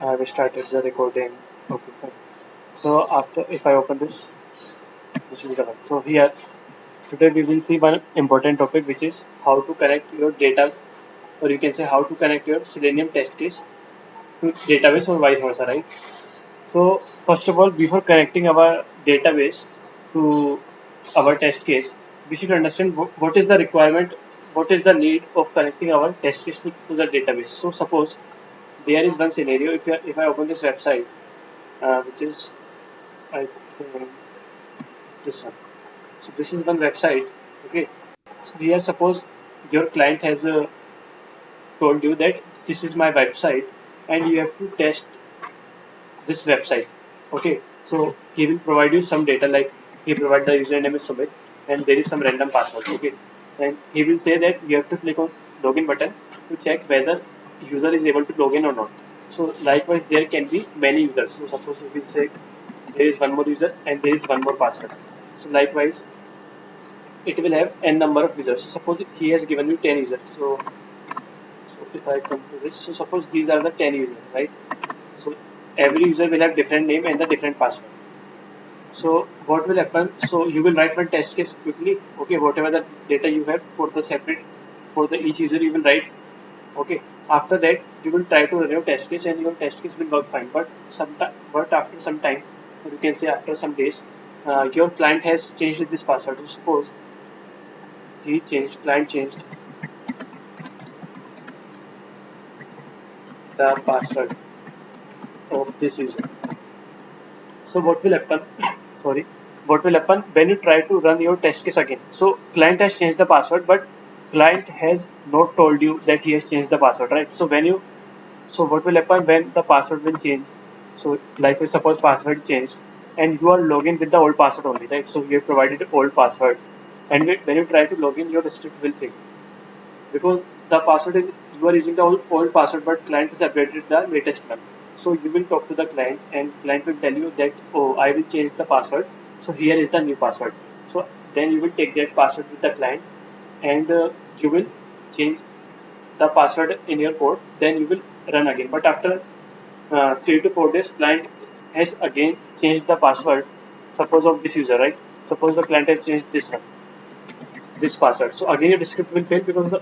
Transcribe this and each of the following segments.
I have started the recording. Okay, fine. So after, if I open this, this will come up. So here, today we will see one important topic, which is how to connect your data, or you can say how to connect your Selenium test case to database or vice versa, right? So first of all, before connecting our database to our test case, we should understand what is the requirement, what is the need of connecting our test case to the database. So suppose there is one scenario. If I open this website, which is I think this one. So this is one website. Okay. So here, suppose your client has told you that this is my website, and you have to test this website. Okay. So he will provide you some data, like he provide the username is Sumit, and there is some random password. Okay. And he will say that you have to click on login button to check whether user is able to log in or not. So likewise, there can be many users. So suppose we will say there is one more user and there is one more password. So likewise, it will have n number of users. So suppose he has given you 10 users. So if I come to this, so suppose these are the 10 users, right? So every user will have different name and the different password. So what will happen? So you will write one test case quickly. Okay, whatever the data you have for the separate for the each user, you will write. Okay. After that, you will try to run your test case, and your test case will work fine. But after some time, or you can say after some days, your client has changed this password. So suppose client changed the password of this user. So what will happen? Sorry. What will happen when you try to run your test case again? So client has changed the password, but client has not told you that he has changed the password, right? So what will happen when the password will change? So like suppose password changed and you are logging with the old password only, right? So you have provided old password, and when you try to log in, your script will fail because the password is you are using the old password, but client has updated the latest one. So you will talk to the client, and client will tell you that, oh, I will change the password, so here is the new password. So then you will take that password with the client, and you will change the password in your code. Then you will run again, but after 3 to 4 days, client has again changed the password. Suppose of this user, right? Suppose the client has changed this password. So again your script will fail because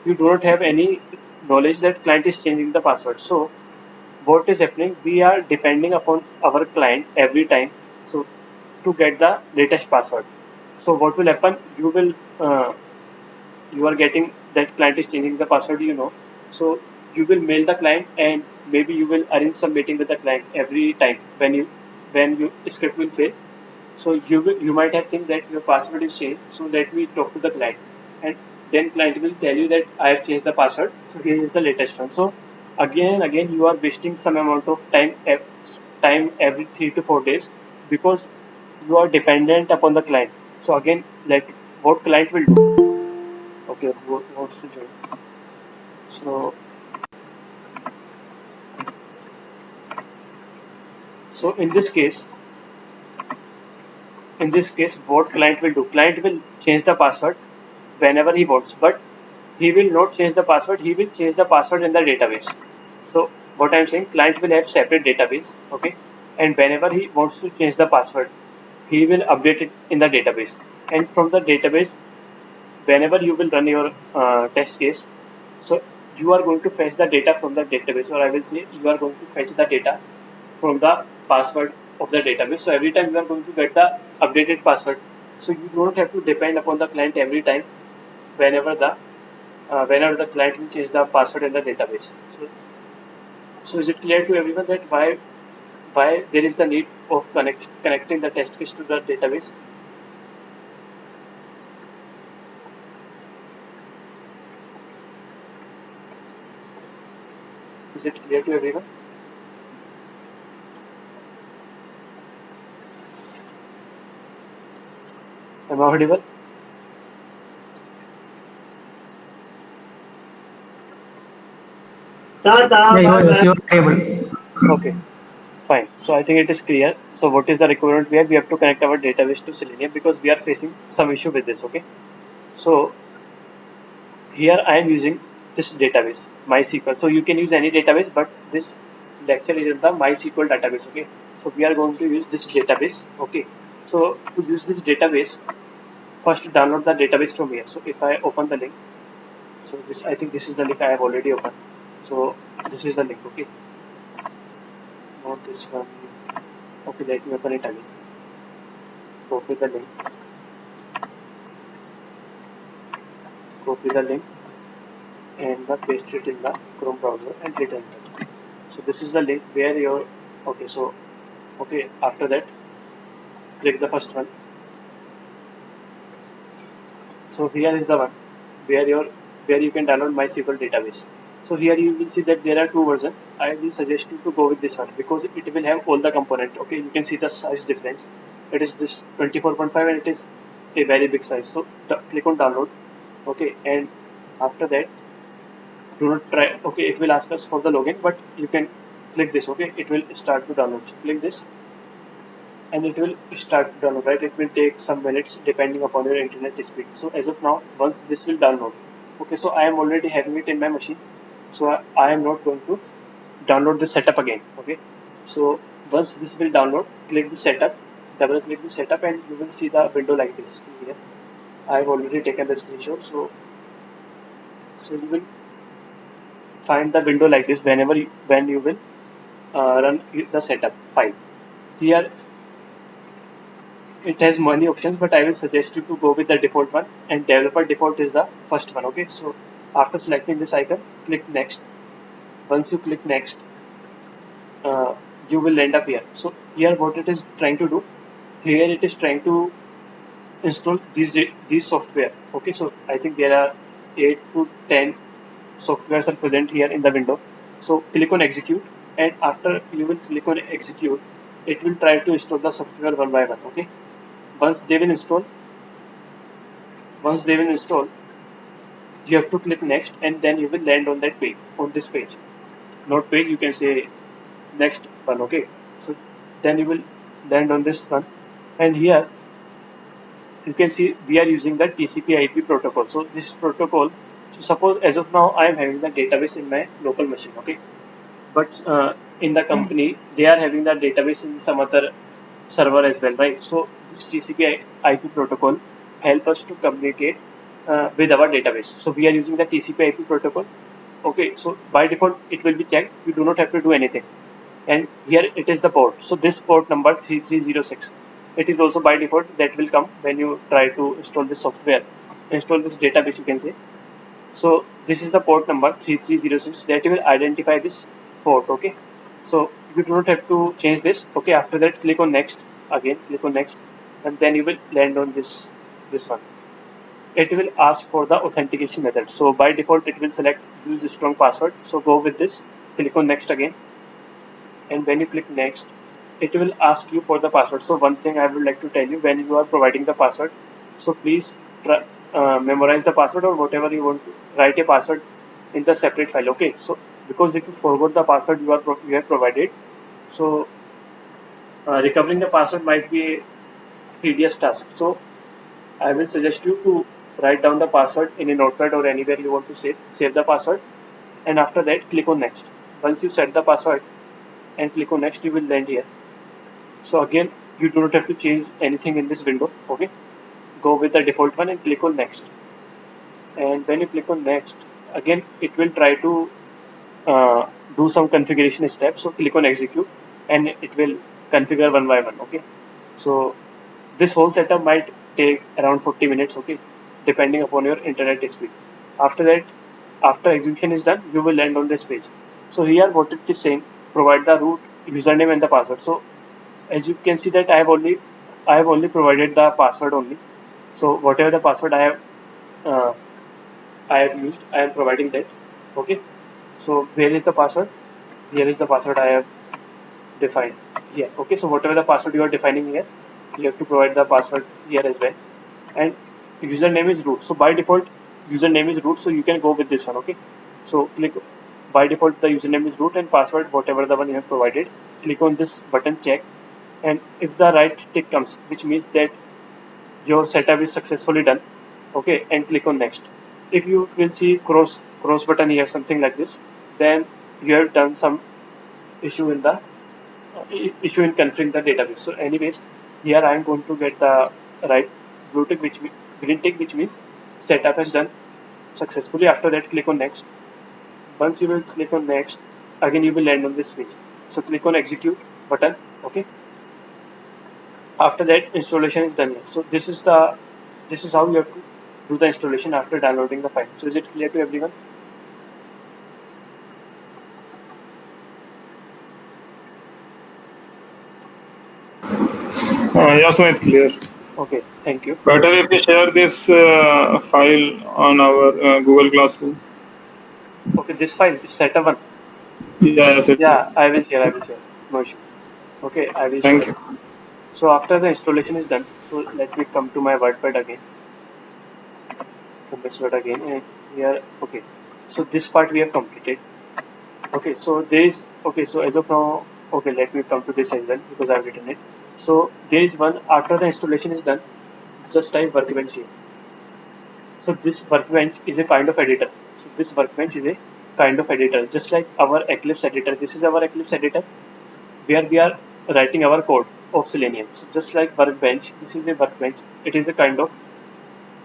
you do not have any knowledge that client is changing the password. So what is happening? We are depending upon our client every time. So to get the latest password. So what will happen? You are getting that client is changing the password. So you will mail the client, and maybe you will arrange some meeting with the client every time when you script will fail. So you might have think that your password is changed. So let me talk to the client, and then client will tell you that I have changed the password. So here is the latest one. So again and again you are wasting some amount of time every 3 to 4 days because you are dependent upon the client. So again, like what client will do? Okay, who wants to join? So so in this case, what client will do? Client will change the password whenever he wants, but he will not change the password. He will change the password in the database. So what I'm saying, client will have separate database, okay, and whenever he wants to change the password, he will update it in the database, and from the database, whenever you will run your test case, so you are going to fetch the data from the database, or I will say you are going to fetch the data from the password of the database. So every time you are going to get the updated password. So you don't have to depend upon the client every time whenever the client will change the password in the database. So is it clear to everyone that why there is the need of connecting the test case to the database? Is it clear to everyone? Am I audible? Yeah, you're able. Okay, fine. So I think it is clear. So what is the requirement we have? We have to connect our database to Selenium because we are facing some issue with this. Okay. So here I am using this database, MySQL. So you can use any database, but this lecture is in the MySQL database. Okay, so we are going to use this database. Okay, so to use this database, first download the database from here. So if I open the link, so this, I think this is the link I have already opened. So this is the link. Okay, not this one. Okay, let me open it again. Copy the link. Copy the link and paste it in the Chrome browser and hit enter. So this is the link where your, okay, so okay, after that click the first one. So here is the one where your, where you can download MySQL database. So here you will see that there are two versions. I will suggest you to go with this one because it will have all the component. Okay, you can see the size difference. It is this 24.5 and it is a very big size. So click on download. Okay, and after that do not try. Okay, it will ask us for the login, but you can click this. Okay, it will start to download. So click this and it will start to download, right? It will take some minutes depending upon your internet speed. So as of now, once this will download, okay, so I am already having it in my machine, so I am not going to download the setup again. Okay, so once this will download, click the setup, double click the setup, and you will see the window like this. See here, I have already taken the screenshot. So you will find the window like this whenever when you will run the setup file. Here it has many options, but I will suggest you to go with the default one, and developer default is the first one. Okay, so after selecting this icon, click next. Once you click next, you will end up here. So here what it is trying to do, here it is trying to install these software. Okay, so I think there are 8 to 10 softwares are present here in the window. So click on execute, and after you will click on execute, it will try to install the software one by one. Okay, once they will install, once they will install, you have to click next, and then you will land on that page, on this page, not page, you can say next one. Okay, so then you will land on this one, and here you can see we are using the TCP/IP protocol. So this protocol, so suppose as of now I am having the database in my local machine. Okay, but in the company they are having the database in some other server as well, right? So this TCP/IP protocol help us to communicate with our database. So we are using the TCP/IP protocol. Okay, so by default it will be checked. You do not have to do anything. And here it is the port. So this port number 3306. It is also by default that will come when you try to install this software, install this database. You can say, so this is the port number 3306 that will identify this port. Okay, so you do not have to change this. Okay, after that click on next, again click on next, and then you will land on this one. It will ask for the authentication method. So by default it will select use strong password. So go with this, click on next again, and when you click next, it will ask you for the password. So one thing I would like to tell you, when you are providing the password, so please try, memorize the password, or whatever you want to write a password in the separate file. Okay, so because if you forgot the password you have provided, so recovering the password might be a tedious task. So I will suggest you to write down the password in a notepad or anywhere you want to save the password, and after that click on next. Once you set the password and click on next, you will land here. So again, you do not have to change anything in this window. Okay, go with the default one and click on next. And when you click on next, again it will try to do some configuration steps. So click on execute, and it will configure one by one. Okay, so this whole setup might take around 40 minutes. Okay, depending upon your internet speed. After that, after execution is done, you will land on this page. So here what it is saying, provide the root username and the password. So as you can see that I have only provided the password only. So whatever the password uh, I have used, I am providing that. Okay, so where is the password? Here is the password I have defined here. Okay, so whatever the password you are defining here, you have to provide the password here as well. And username is root. So by default username is root, so you can go with this one. Okay, so click, by default the username is root, and password whatever the one you have provided. Click on this button check, and if the right tick comes, which means that your setup is successfully done. Okay, and click on next. If you will see cross button here, something like this, then you have done some issue in the issue in configuring the database. So anyways, here I am going to get the right blue tick, green tick, which means setup is done successfully. After that, click on next. Once you will click on next, again you will land on this page. So click on execute button. Okay. After that, installation is done here. So this is how you have to do the installation after downloading the file. So is it clear to everyone? Yeah, Sumit, clear. Okay, thank you. Better if you share this file on our Google Classroom. Okay, this file is setup one. Yeah, yes, it is. Yeah, I will share. I will share. No issue. Okay, I will Thank share. you. So after the installation is done, so let me come to my WordPad again. WordPad again, and here, okay. So this part we have completed. Okay, so there is, okay, so as of now, okay, let me come to this as well because I've written it. So there is one, after the installation is done, just type workbench here. So this workbench is a kind of editor. So this workbench is a kind of editor, just like our Eclipse editor. This is our Eclipse editor where we are writing our code of Selenium. So just like workbench, this is a workbench. It is a kind of,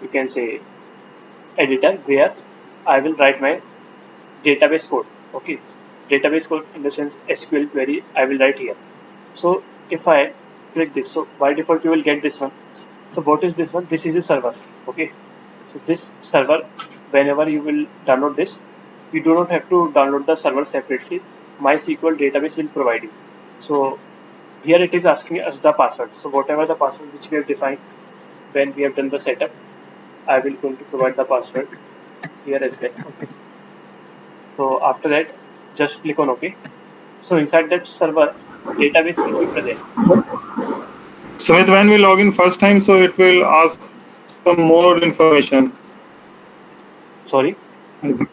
you can say, editor where I will write my database code. Okay, database code in the sense SQL query I will write here. So if I click this, so by default you will get this one. So what is this one? This is a server. Okay, so this server, whenever you will download this, you do not have to download the server separately. MySQL database will provide you. So here it is asking us the password. So whatever the password which we have defined when we have done the setup, I will going to provide the password here as well. Okay. So after that, just click on OK. So inside that server, database will be present. Sumit, when we log in first time, so it will ask some more information. Sorry. I think.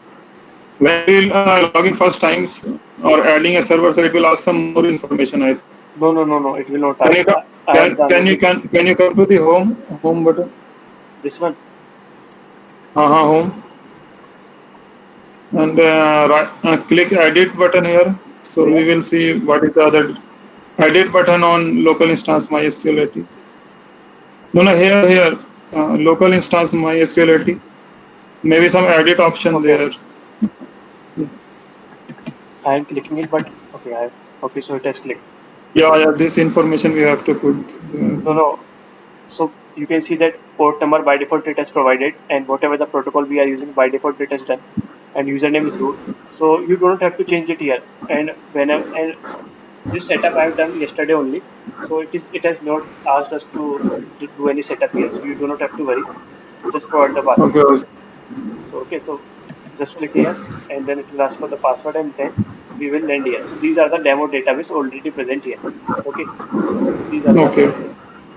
When we log in first time or adding a server, so it will ask some more information. I think. No, no, no, no. It will not Can you ask. come? I have downloaded Can you come to the home button? this one. Home, and click edit button here. So Where? we will see what is the other edit button on local instance MySQL. No, no, here, local instance MySQL. Maybe some edit option Okay, there. I am clicking it, but okay, okay. So it has clicked. Yeah, yeah, this information we have to put. No, no. So you can see that port number by default it has provided, and whatever the protocol we are using by default it has done, and username is root. So you don't have to change it here. And whenever and this setup I have done yesterday only. So it has not asked us to do any setup here. So you do not have to worry. Just provide the password. Okay, okay. So okay, so just click here, and then it will ask for the password, and then we will land here. So these are the demo database already present here. Okay, these are the Okay.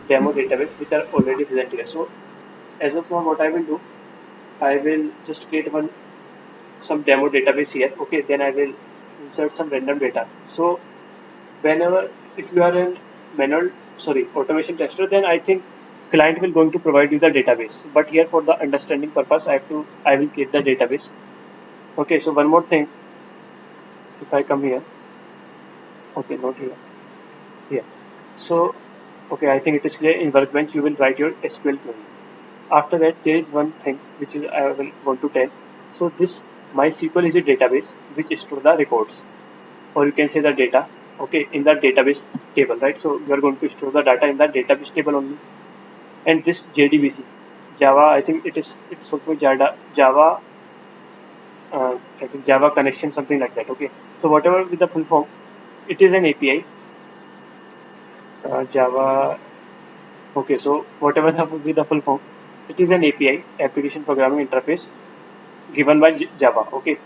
demo database which are already present here. So as of now, what I will do, I will just create some demo database here. Okay, then I will insert some random data. So whenever if you are in manual, sorry, automation tester, then I think client will going to provide you the database. But here for the understanding purpose, I will create the database. Okay, so one more thing, if I come here, okay, not here, here. So, okay, I think it is clear. In Workbench, you will write your SQL query. After that, there is one thing which is I will want to tell. So this MySQL is a database which store the records, or you can say the data. Okay, in the database table, right? So you are going to store the data in the database table only. And this JDBC, Java, I think it's also Java, I think Java connection, something like that. Okay, so whatever with the full form, it is an API. Java. Okay, so whatever with the full form, it is an API, application programming interface, given by Java. Okay,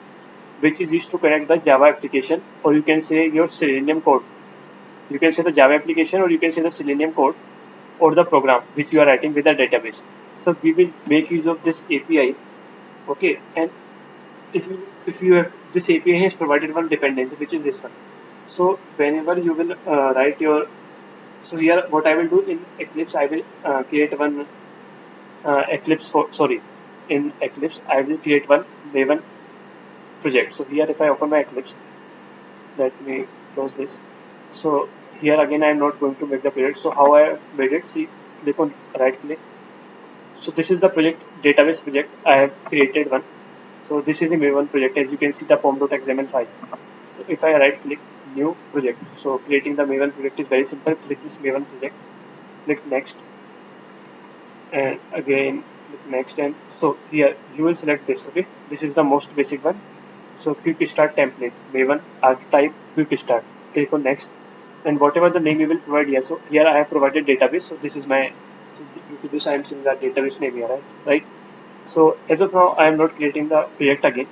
which is used to connect the Java application, or you can say your Selenium code. You can say the Java application, or you can say the Selenium code, or the program which you are writing with the database. So we will make use of this API. Okay, and if you have this API has provided one dependency, which is this one. So whenever you will write your, so here what I will do in Eclipse, I will create one Eclipse for, sorry, in Eclipse I will create one Maven project. So here if I open my Eclipse, let me close this. So here again I am not going to make the project. So how I made it, see, click on right click. So this is the project, database project. I have created one. So this is a Maven project. As you can see the pom.xml file. So if I right click new project, so creating the Maven project is very simple. Click this Maven project, click next, and again click next, and so here you will select this. Okay, this is the most basic one. So quick start template, Maven archetype quick start. Click on next, and whatever the name you will provide here. So here I have provided database. So this is my, so due to this I am seeing the database name here, right? So as of now I am not creating the project again.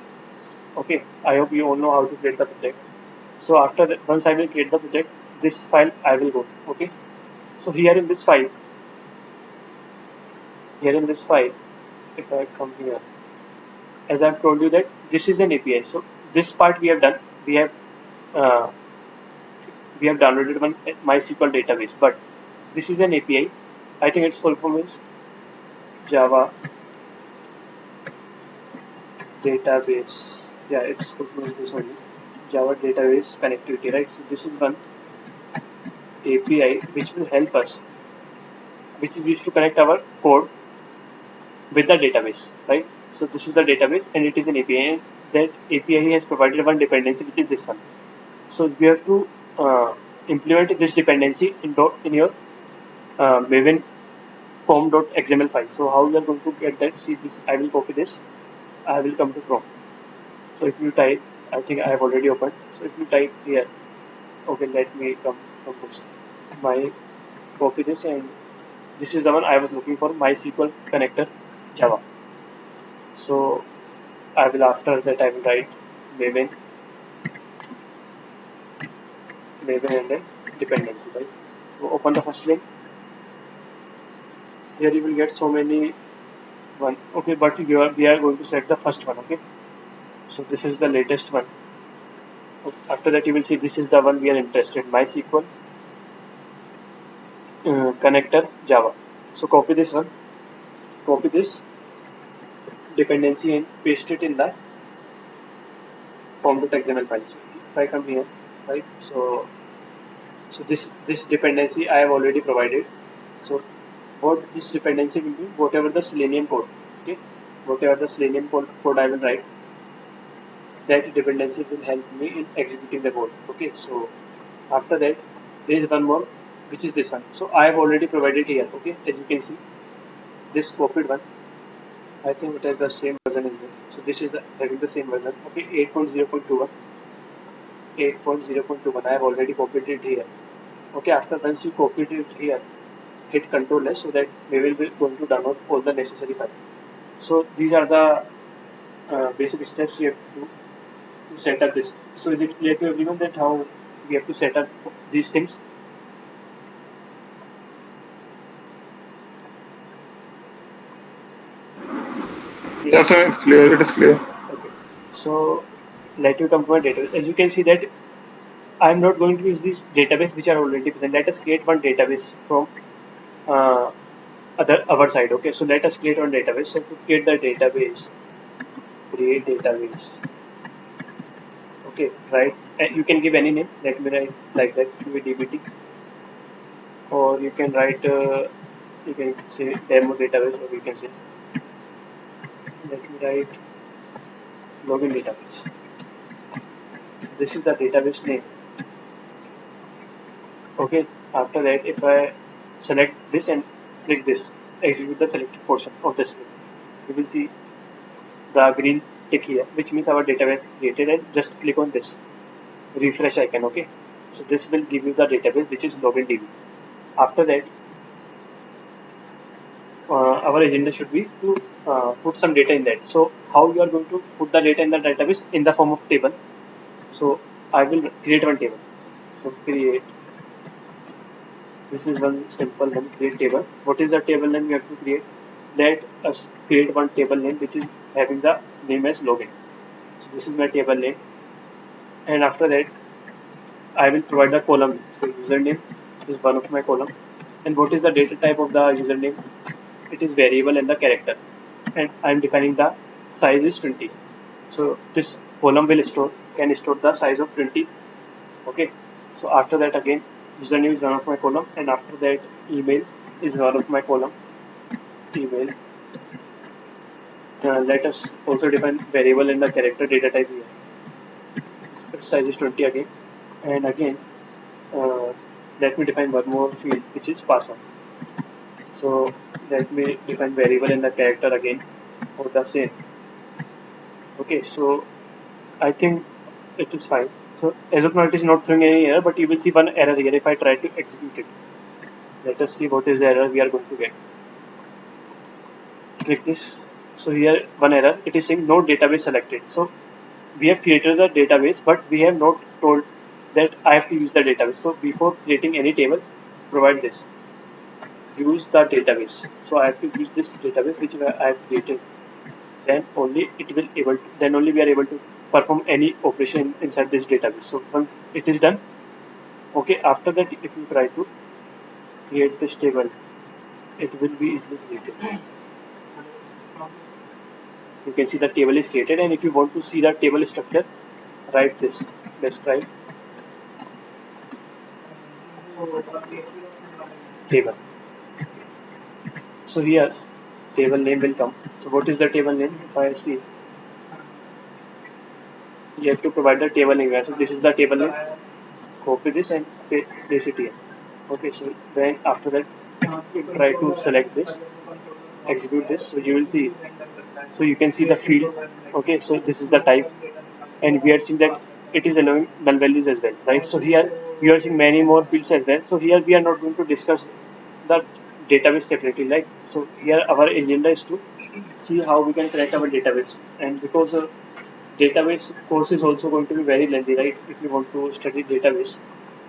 Okay, I hope you all know how to create the project. So after that, once I will create the project, this file I will go. Okay, so here in this file, if I come here, as I've told you that this is an API. So this part we have done. We have uh, we have downloaded one MySQL database, but this is an API. I think its full form is Java database. Yeah, its full form is this only. Java database connectivity, right? So this is one API which will help us, which is used to connect our code with the database, right? So this is the database and it is an API, and that API has provided one dependency, which is this one. So we have to implement this dependency in your Maven pom.xml file. So how we are going to get that? See this, I will copy this. I will come to Chrome. So if you type, I think I have already opened. So if you type here, okay, let me come from this. My copy this, and this is the one I was looking for, MySQL connector Java. So I will, after that I will write Maven, Maven and then dependency, right? So open the first link. Here you will get so many one. Okay, but we are going to select the first one. Okay, so this is the latest one. Okay, after that you will see this is the one we are interested, MySQL connector Java. So copy this one, copy this dependency and paste it in the pom.xml file. So if I come here, right? So this dependency I have already provided. So what this dependency will be, whatever the Selenium code, okay, whatever the Selenium code I will write, that dependency will help me in executing the code. Okay, so after that there is one more, which is this one. So I have already provided here. Okay, as you can see, this copied one, I think it has the same version as well. So this is the having the same version. Okay, 8.0.21, 8.0.21. I have already copied it here. Okay, after once you copied it here, hit Control S, so that we will be going to download all the necessary files. So these are the basic steps you have to set up this. So is it clear to everyone that how we have to set up these things? Yes, sir, it's clear. It is clear. Okay. So let you come to my database. As you can see that I am not going to use this database which are already present. Let us create one database from uh, our side. Okay. So let us create one database. So to create the database, create database. Okay. Right. You can give any name. Let me write like that. QADBT, or you can write. You can say demo database, or you can say, let me write login database. This is the database name. Okay, after that if I select this and click this, execute the selected portion of the script, you will see the green tick here, which means our database created, and just click on this refresh icon. Okay, so this will give you the database, which is login DB. After that our agenda should be to put some data in that. So how you are going to put the data in the database? In the form of table. So I will create one table. So create, this is one simple one, create table. What is the table name we have to create? Let us create one table name which is having the name as login. So this is my table name, and after that I will provide the column. So username is one of my column, and what is the data type of the username? It is variable and the character, and I am defining the size is 20. So this column will can store the size of 20. Okay. So after that again, username is one of my column, and after that email is one of my column. Email. Let us also define variable in the character data type here. Its size is 20 again, and again uh, let me define one more field which is password. So let me define variable in the character again for the same. Okay, so I think it is fine. So as of now it is not throwing any error, but you will see one error here if I try to execute it. Let us see what is the error we are going to get. Click this. So here one error, it is saying no database selected. So we have created the database, but we have not told that I have to use the database. So before creating any table, provide this. Use the database. So I have to use this database which I have created. Then only it will able to, then only we are able to perform any operation inside this database. So once it is done, okay, after that if you try to create this table, it will be easily created. You can see the table is created, and if you want to see the table structure, write this. Let's try table. So here table name will come. So what is the table name? If I see, you have to provide the table name. So this is the table name. Copy this and paste it here. Okay, so then after that, if you try to select this, execute this, so you will see. So you can see the field. Okay, so this is the type, and we are seeing that it is allowing null values as well, right? So here we are seeing many more fields as well. So here we are not going to discuss the database separately, right? So here our agenda is to see how we can connect our database, and because database course is also going to be very lengthy, right? If you want to study database,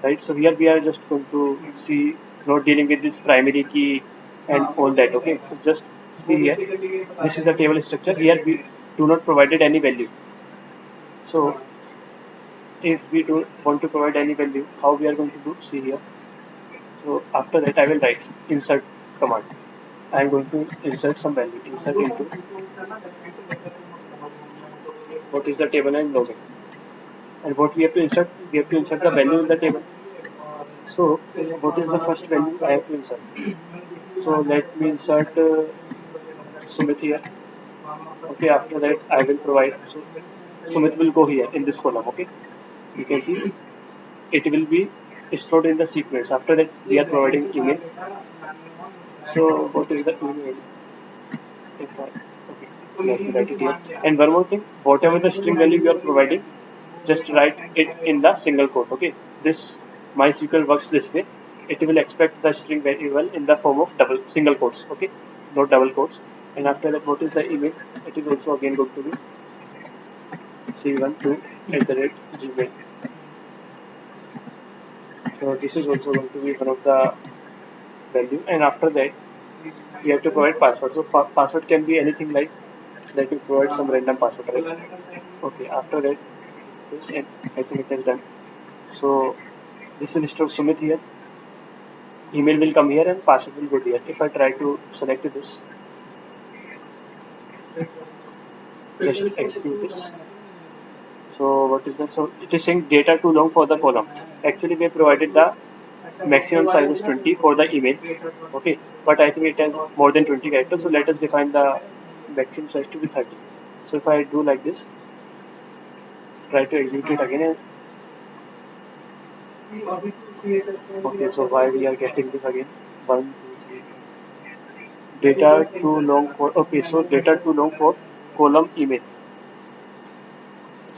right? So here we are just going to see, not dealing with this primary key and all that. Okay, so just see here. This is the table structure. Here we do not provided any value. So if we do want to provide any value, how we are going to do? See here. So after that, I will write insert command. I am going to insert some value. Insert into what is the table and login. And what we have to insert? We have to insert the value in the table. So what is the first value I have to insert? So let me insert Sumit here. Okay, after that I will provide. So Sumit will go here in this column. Okay, you can see it will be stored in the sequence. After that we are providing email. So what is the email? If I, okay, let me write it here. And one more thing, whatever the string value you are providing, just write it in the single quote. Okay, this MySQL works this way. It will expect the string variable in the form of double single quotes. Okay, not double quotes. And after that, what is the email? It is also again going to be 312@gmail. So this is also going to be one of the value. And after that, you have to provide password. So password can be anything like let me provide some random password, right? Okay, after that, this and I think it is done. So this will store Sumit here. Email will come here and password will go there. If I try to select this, just execute this. So what is that? So it is saying data too long for the column. Actually, we provided the maximum size is 20 for the email. Okay, but I think it has more than 20 characters. So let us define the maximum size to be 30. So if I do like this, try to execute it again. Okay, so why we are getting this again? 1, 2, 3. Data too long for, okay, so data too long for column email.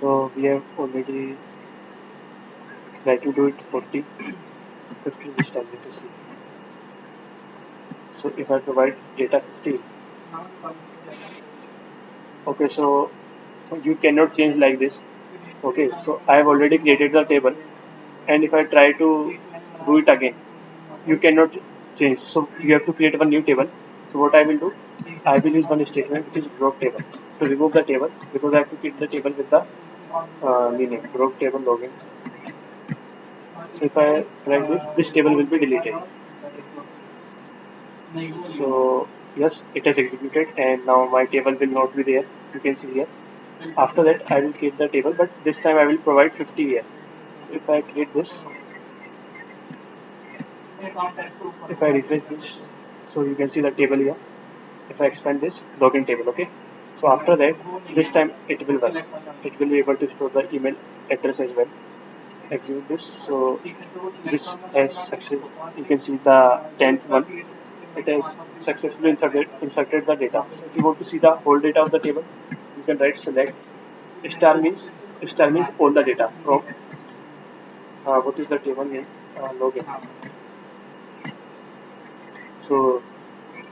So we have already, like to do it 40, 50 this time. Let us see. So if I provide data 50, okay, so you cannot change like this. Okay, so I have already created the table, and if I try to do it again, you cannot change. So you have to create one new table. So what I will do, I will use one statement which is broke table to remove the table, because I have to keep the table with the meaning broke table login. So if I write this, this table will be deleted. So yes, it has executed, and now my table will not be there. You can see here. After that, I will create the table, but this time I will provide 50 here. So if I create this, if I refresh this, so you can see the table here. If I expand this login table, okay. So after that, this time it will work. It will be able to store the email address as well. Execute this. So this has success. You can see the 10th one. It has successfully inserted the data. So if you want to see the whole data of the table, you can write select star means all the data from what is the table name login. So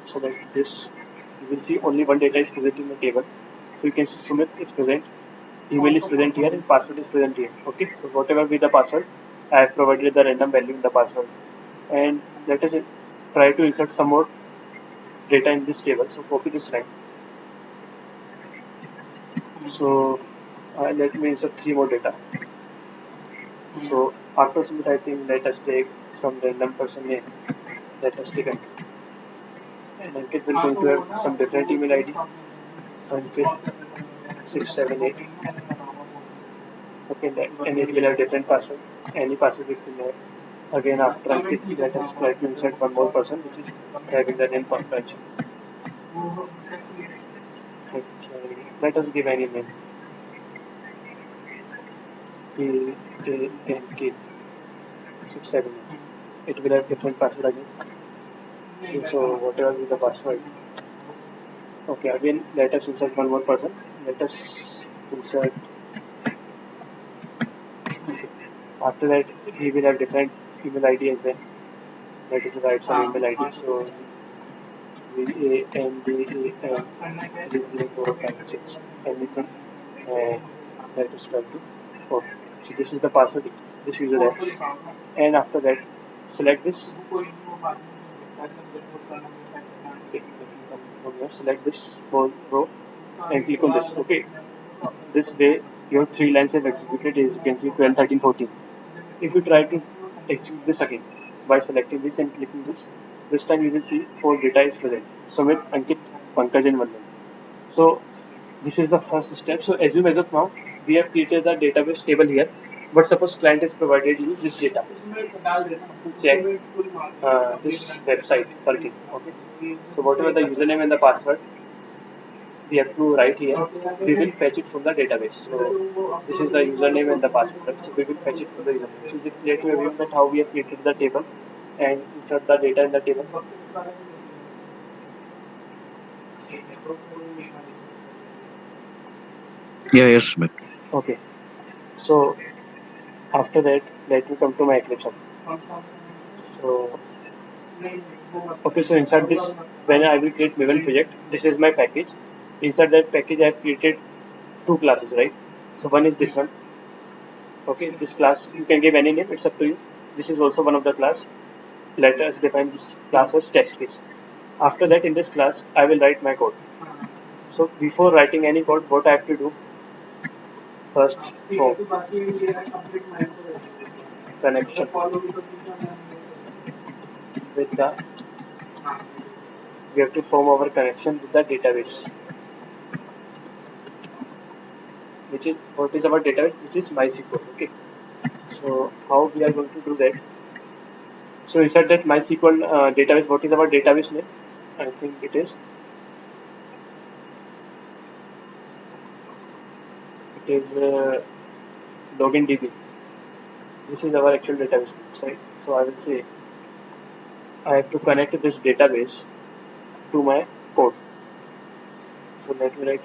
select this. You will see only one data is present in the table. So you can see Sumit is present, email is present here, and password is present here. Okay, so whatever be the password, I have provided the random value in the password. And let us try to insert some more data in this table. So copy this line. So let me insert three more data. So after Sumit, I think let us take some random person name. Let us take Ankit. And Ankit will going to have some different email ID. Ankit 678. Okay, and it will have different password. Any password it will have. Again, after Ankit, let us try to insert one more person, which is having the name Pankaj. Okay, let us give any name. Ankit 678. It will have different password again. Okay, so whatever is the password. Okay, again, let us insert one more person. Let us insert. Okay. After that, he will have different email ID as well. Let us write some email ID. So VANDAN304556 anything, and let us try to copy. So this is the password this user has. And after that, select this. Okay, from here, select this whole row and click on this. Okay, this way your three lines have executed as you can see 12, 13, 14. If you try to execute this again by selecting this and clicking this time you will see four data is present. Sumit, Ankit, Pankaj and Vandan. So this is the first step. So assume as of now we have created the database table here. But suppose client has provided you this data to check this website working. Okay. So whatever the username and the password we have to write here, we will fetch it from the database. So this is the username and the password. Right? So we will fetch it from the username. So is it clear to everyone that how we have created the table and insert the data in the table? Yeah, yes, Smith. Okay. So after that, let me come to my Eclipse. So okay, so inside this, when I will create Maven project, this is my package. Inside that package, I have created two classes, right? So one is this one. Okay, this class you can give any name. It's up to you. This is also one of the class. Let us define this class as test case. After that, in this class, I will write my code. So before writing any code, what I have to do first? So connection with the we have to form our connection with the database, which is what is our database, which is MySQL. Okay. So how we are going to do that? So inside that MySQL database, what is our database name? I think it is login DB. This is our actual database name, right? So I will say I have to connect this database to my code. So let me write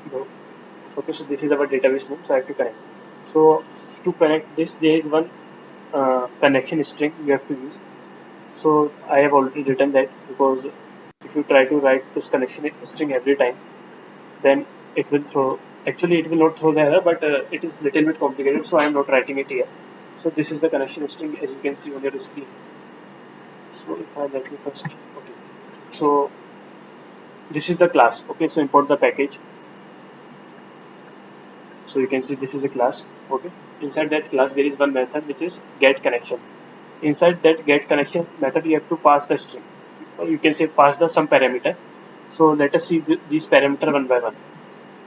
go. Okay, so this is our database name, so I have to connect. So to connect this, there is one connection string you have to use. So I have already written that because if you try to write this connection string every time, then it will throw. Actually, it will not throw the error, but it is little bit complicated. So I am not writing it here. So this is the connection string as you can see on your screen. So if I let me first. Okay. So this is the class. Okay. So import the package. So you can see this is a class. Okay. Inside that class there is one method which is get connection. Inside that get connection method you have to pass the string. Or you can say pass the some parameter. So let us see these parameter one by one.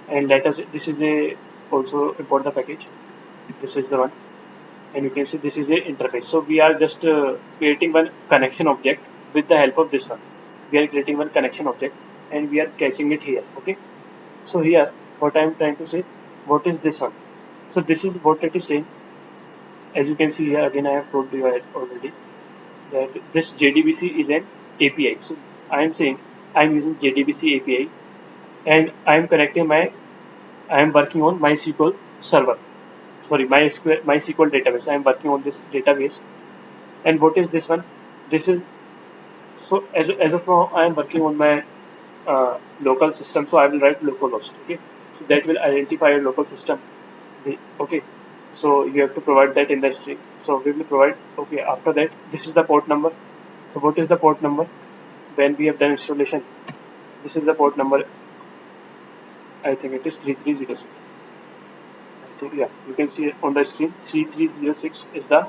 And let us this is a also import the package. This is the one. and you can see this is a interface. So we are just creating one connection object with the help of this one. We are creating one connection object and we are catching it here. Okay. So here, what I am trying to say, what is this one? So this is what it is saying. As you can see here, again I have told you already that this JDBC is an API. So I am saying I am using JDBC API and I am connecting I am working on MySQL server. Sorry, MySQL database. I am working on this database. And what is this one? This is so as of now I am working on my local system. So I will write localhost. Okay, so that will identify your local system. Okay, so you have to provide that in the string. So we will provide. Okay, after that this is the port number. So what is the port number? When we have done installation, this is the port number. I think it is 3306. I think, yeah, you can see it on the screen. 3306 is the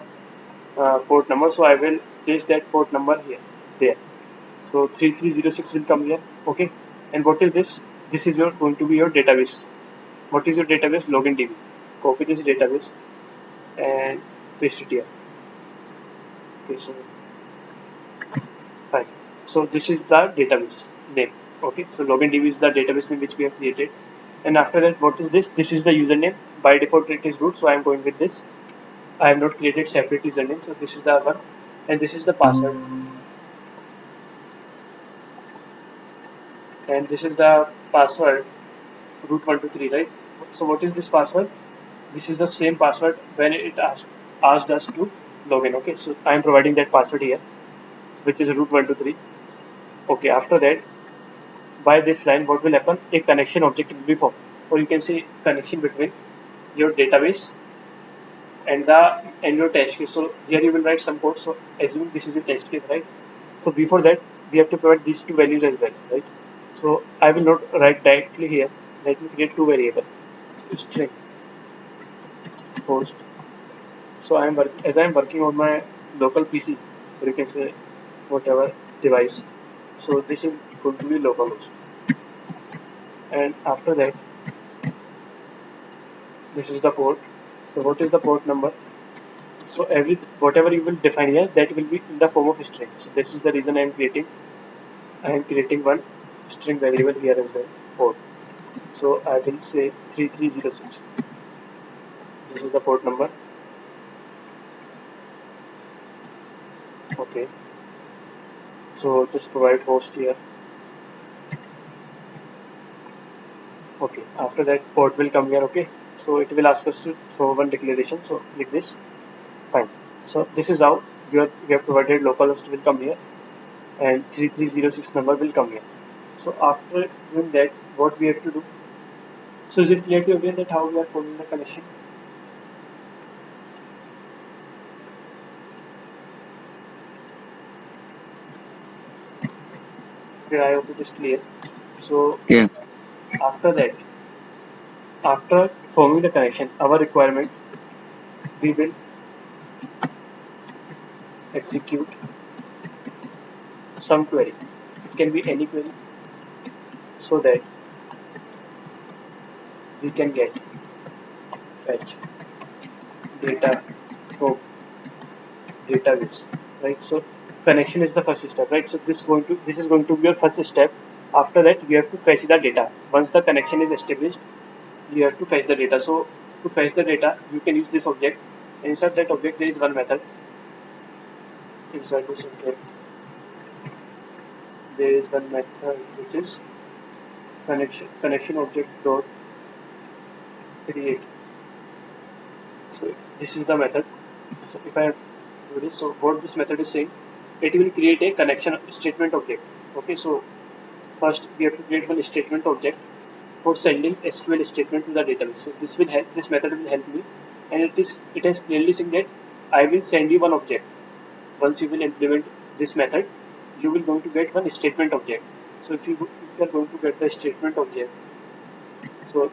port number. So I will place that port number here, there. So 3306 will come here. Okay. And what is this? This is going to be your database. What is your database? Login DB. Copy this database and paste it here. Okay. So fine. So this is the database name. Okay. So login DB is the database name which we have created. And after that, what is this? This is the username. By default, it is root. So I am going with this. I have not created separate username. So this is the one. And this is the password. And this is the password root123, right? So what is this password? This is the same password when it asked us to log in. Okay, so I am providing that password here, which is root123. Okay, after that, by this line, what will happen? A connection object will be formed, or you can say connection between your database and your test case. So here you will write some code. So assume this is a test case, right? So before that, we have to provide these two values as well, right? So I will not write directly here. Let me create two variables. String host. So as I am working on my local PC, or you can say whatever device. So this is going to be localhost, and after that, this is the port. So what is the port number? So whatever you will define here, that will be in the form of string. So this is the reason I am creating one string variable here as well, port. So I will say 3306. This is the port number. Okay. So just provide host here. Okay, after that port will come here. Okay, so it will ask us to throw one declaration. So click this. Fine. So this is how we have provided localhost will come here and 3306 number will come here. So after doing that, what we have to do? So is it clear to you again that how we are forming the connection? Okay, I hope it is clear. So Yeah. after that, after forming the connection, our requirement, we will execute some query. It can be any query so that we can get fetch data from database, right? So connection is the first step, right? So this is going to be your first step. After that, you have to fetch the data. Once the connection is established, you have to fetch the data. So to fetch the data, you can use this object. Inside that object, there is one method. Inside this object, there is one method which is connection object dot create. So this is the method. So if I do this, so what this method is saying, it will create a connection statement object. Okay, so first we have to create one statement object for sending SQL statement to the database. So this will help. This method will help me, and it has clearly saying that I will send you one object. Once you will implement this method, you will going to get one statement object. So if you are going to get the statement object, so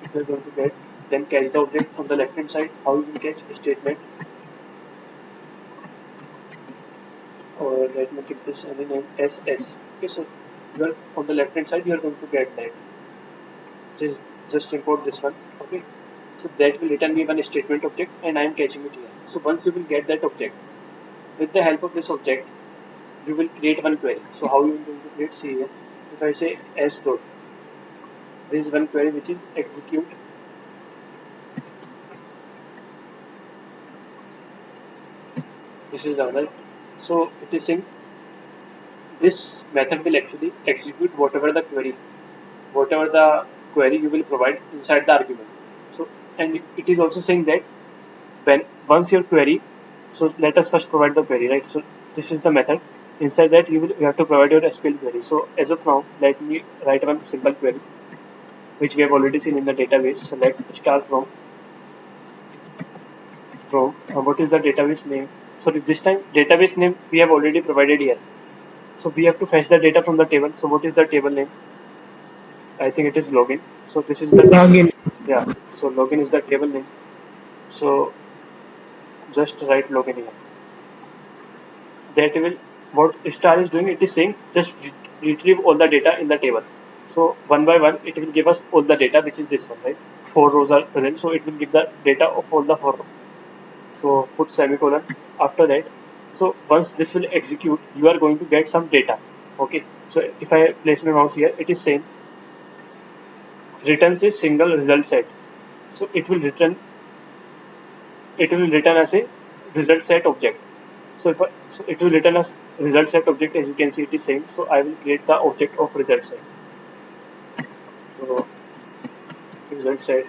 if you are going to get, then catch the object on the left hand side. How you will catch a statement, or let me keep this any name SS. Okay, so you are on the left hand side. You are going to get that. Just import this one. Okay. So that will return me one statement object, and I am catching it here. So once you will get that object, with the help of this object, you will create one query. So how you are going to create? See here. If I say s dot, this is one query which is execute. This is another. So it is saying this method will actually execute whatever the query you will provide inside the argument. So, and it is also saying that when once your query, so let us first provide the query, right? So this is the method. Inside that you have to provide your SQL query. So as of now, let me write one simple query which we have already seen in the database. So let's start from what is the database name. So this time database name we have already provided here. So we have to fetch the data from the table. So what is the table name? I think it is login. So this is the table. Login. Yeah. So login is the table name. So just write login here. That will what star is doing. It is saying just retrieve all the data in the table. So one by one, it will give us all the data, which is this one, right? Four rows are present, so it will give the data of all the four rows. So put semicolon after that. So once this will execute, you are going to get some data. Okay. So if I place my mouse here, it is saying returns a single result set. So it will return as a result set object. So it will return as result set object, as you can see it is saying. So I will create the object of result set. So result set,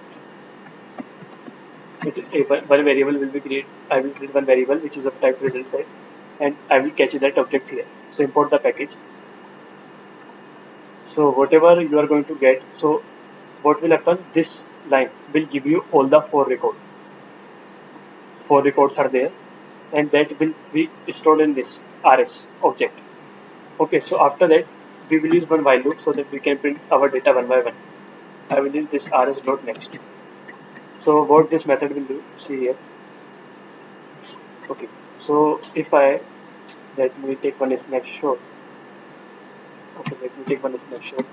one variable will be created. I will create one variable which is of type result set, and I will catch that object here. So import the package. So whatever you are going to get, so what will happen? This line will give you all the four records. Four records are there, and that will be stored in this RS object. Okay, so after that, we will use one while loop so that we can print our data one by one. I will use this rs dot next. So what this method will do, see here. Okay, so if I let me take one snapshot. Okay, let me take one snapshot.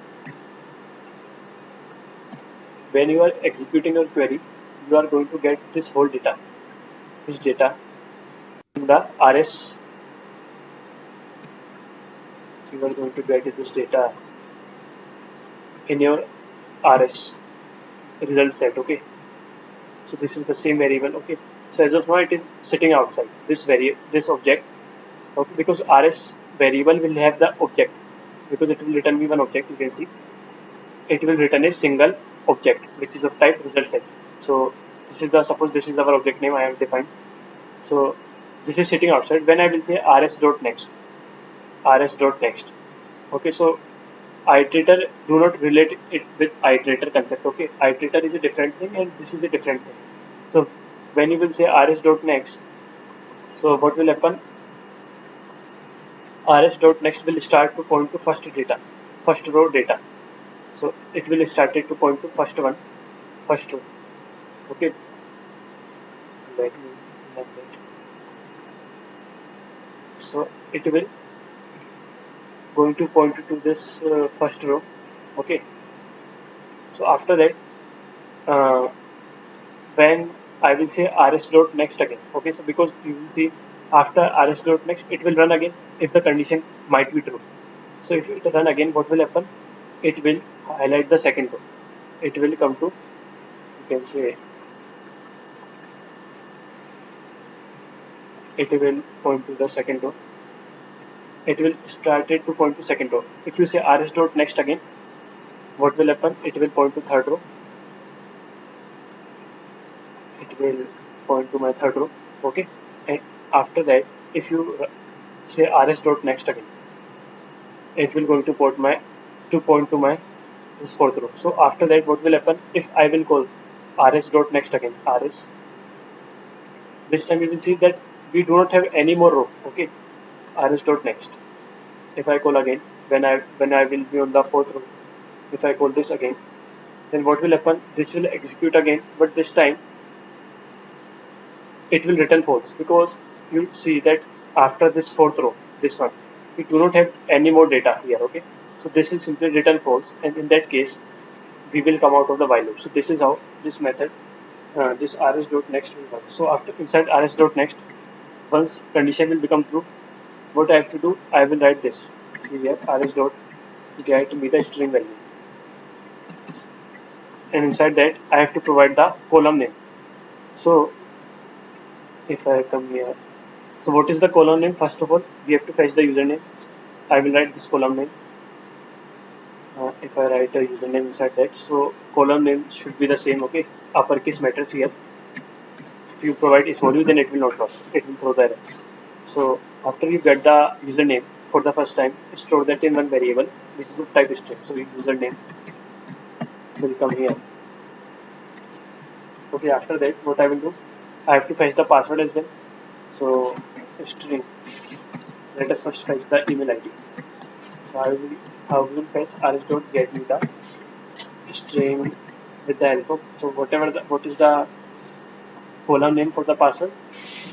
When you are executing your query, you are going to get this whole data. This data in the rs. You are going to get this data in your rs result set. Okay, so this is the same variable. Okay, so as of now it is sitting outside this object. Okay, because rs variable will have the object, because it will return me one object. You can see it will return a single object which is of type result set. So this is the, suppose this is our object name I have defined. So this is sitting outside. When I will say rs dot next, rs dot next. Okay, so iterator, do not relate it with iterator concept. Okay, iterator is a different thing and this is a different thing. So when you will say rs dot next, so what will happen? Rs dot next will start to point to first row data. So it will start it to point to first row. Okay, let me run that. So it will going to point to this first row. Okay, so after that, uh, when I will say rs dot next again. Okay, so because you will see after rs dot next, it will run again if the condition might be true. So if it run again, what will happen? It will highlight the second row. It will come to, you can say, it will point to the second row. It will start it to point to second row. If you say rs dot next again, what will happen? It will point to third row. It will point to my third row. Okay, and after that, if you say rs dot next again, it will going to point to my this fourth row. So after that, what will happen? If I will call rs dot next again, rs, this time you will see that we do not have any more row. Okay, rs dot next. If I call again, when I will be on the fourth row, if I call this again, then what will happen? This will execute again, but this time it will return false, because you see that after this fourth row, this one, we do not have any more data here. Okay, so this will simply return false, and in that case, we will come out of the while loop. So this is how this method this rs.next will work. So after inside rs.next, once condition will become true, what I have to do, I will write this. See here, rs.get me the string value, and inside that I have to provide the column name. So if I come here, so what is the column name? First of all, we have to fetch the username. I will write this column name. If I write a username inside that, so column name should be the same. Okay, uppercase matters here. If you provide small u, then it will not work. It will throw the error. So after you get the username for the first time, store that in one variable. This is of type string. So username will come here. Okay, after that, what I will do, I have to fetch the password as well. So string. Let us first fetch the email ID. So I will fetch rs.get me the string with the help of, so what is the column name for the password?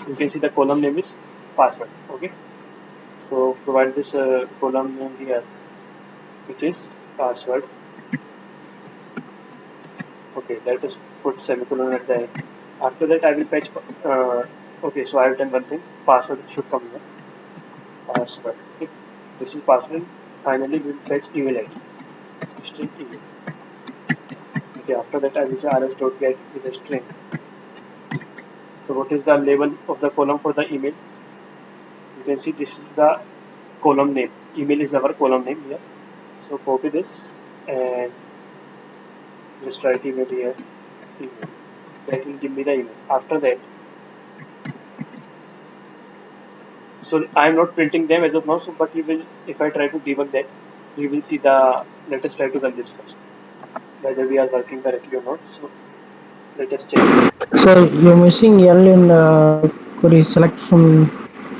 You can see the column name is password. Okay, so provide this column name here, which is password. Okay, let us put semicolon at the end. After that, I will fetch. Okay, so I have done one thing. Password should come here. Password. Okay. This is password. Finally, we will fetch email ID. String email. Okay, after that, I will say rs.get with a string. So, what is the label of the column for the email? You can see this is the column name. Email is our column name here. So, copy this and just write email here. Email. That will give me the email. After that, so I am not printing them as of now. So, but you will, if I try to debug that, you will see the. Let us try to run this first, whether we are working correctly or not. So, let us check. So you're missing L in query. Select from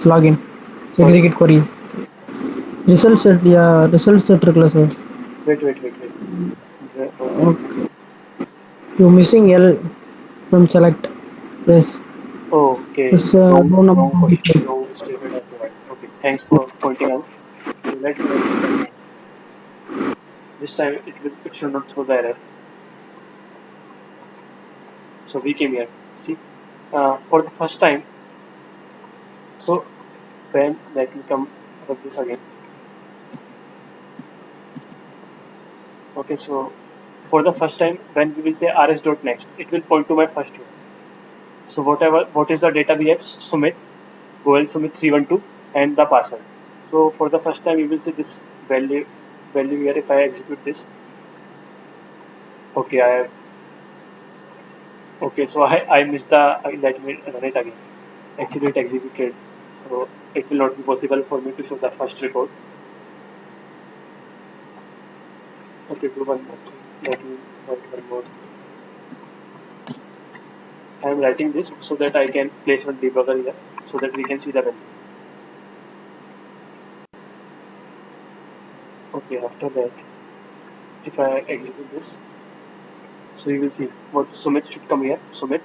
login. Sorry. Execute query. Result set. Yeah, result set இருக்குல்ல sir. Wait. Okay. Okay. You're missing L from select. Yes. Okay. It's Wrong, row number wrong question, 25. wrong statement I provided. Okay. Thanks for pointing out. So let me run this again. This time it should not throw the error. So we came here. See, for the first time. So when let me come run this again. Okay. So for the first time, when we will say rs.next, it will point to my first row. So what is the data we have? Sumit, Goel Sumit 312 and the password. So for the first time, you will see this value here. If I execute this, okay, I have, okay. So I missed the. Let me run it again. Actually, it executed. So it will not be possible for me to show the first record. Okay, do one more thing. Let me write one more. I am writing this so that I can place one debugger here so that we can see the value. Okay, after that, if I execute this, so you will see what Sumit should come here. Sumit,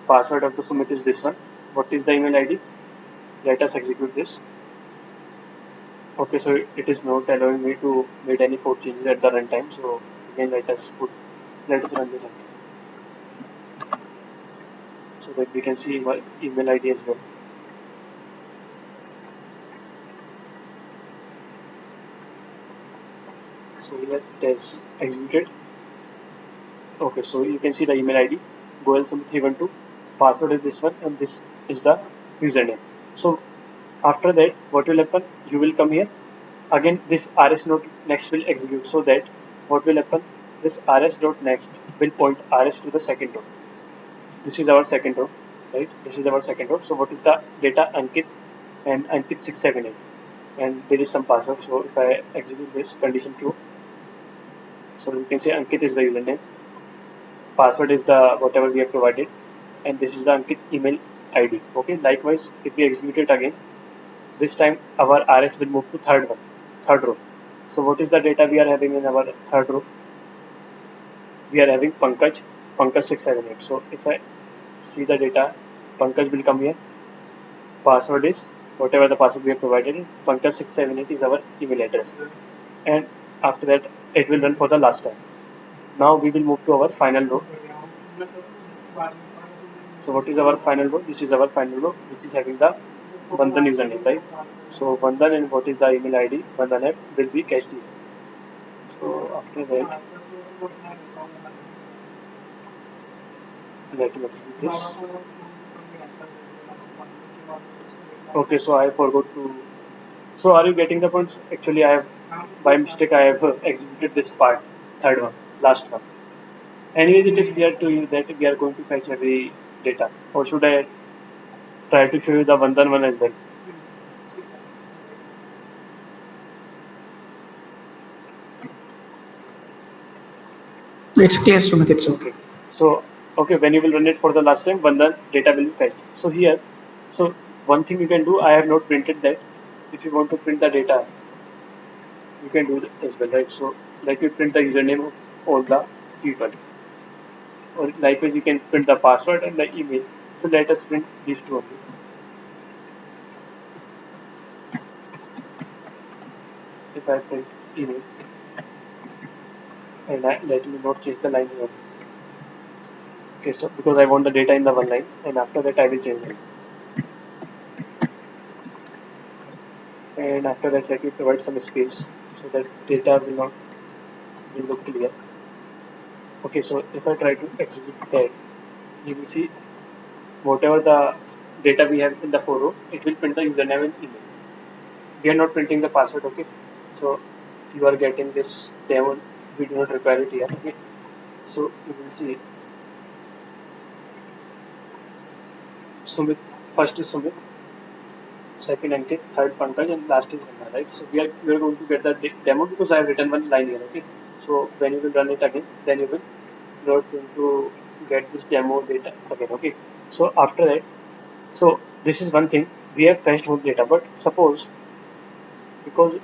password of the Sumit is this one. What is the email ID? Let us execute this. Okay, so it is not allowing me to make any code changes at the runtime. So again, let us run this again so that we can see my email ID as well. So here it is executed. Okay, so you can see the email ID goelsum312, password is this one, and this is the username. So after that, what will happen? You will come here again. This rs node next will execute. So that what will happen? This rs dot next will point rs to the second row. This is our second row, right? This is our second row. So what is the data? Ankit and Ankit 678, and there is some password. So if I execute this condition true, so you can say Ankit is the username, password is the whatever we have provided, and this is the Ankit email ID. Okay. Likewise, if we execute it again, this time our RS will move to third row. So what is the data we are having in our third row? We are having Pankaj 678. So if I see the data, Pankaj will come here. Password is whatever the password we have provided. Pankaj 678 is our email address, and after that it will run for the last time. Now we will move to our final row. So what is our final row? This is our final row, which is having the Bandhan username, right? So Bandhan and what is the email ID? Bandhan app will be cached here. So after that, let me execute this. Okay, so I forgot to. So are you getting the points? Actually, I have by mistake I have executed this part, third one, last one. Anyways, it is clear to you that we are going to fetch every data, or should I try to show you the Bandhan one as well? It's clear, Sumit. It's okay. Okay. So, okay, when you will run it for the last time, Bandhan data will be fetched. So here, so one thing you can do, I have not printed that. If you want to print the data, you can do that as well, right? So, like you print the username of all the people, or likewise you can print the password and the email. So let us print these two only. If I print email, and let me not change the line here. Okay, so because I want the data in the one line, and after that I will change it. And after that, let me provide some space so that data will look clear. Okay, so if I try to execute that, you will see whatever the data we have in the for row, it will print the username and email. We are not printing the password, okay? So you are getting this demo, we do not require it here, okay? So you will see Sumit, first is Sumit, second Ankit, third Pankaj, and last is Rana, right? So we are going to get the demo because I have written one line here, okay? So when you will run it again, then you will not going to get this demo data again, okay? So after that, so this is one thing, we have fetched whole data, but suppose because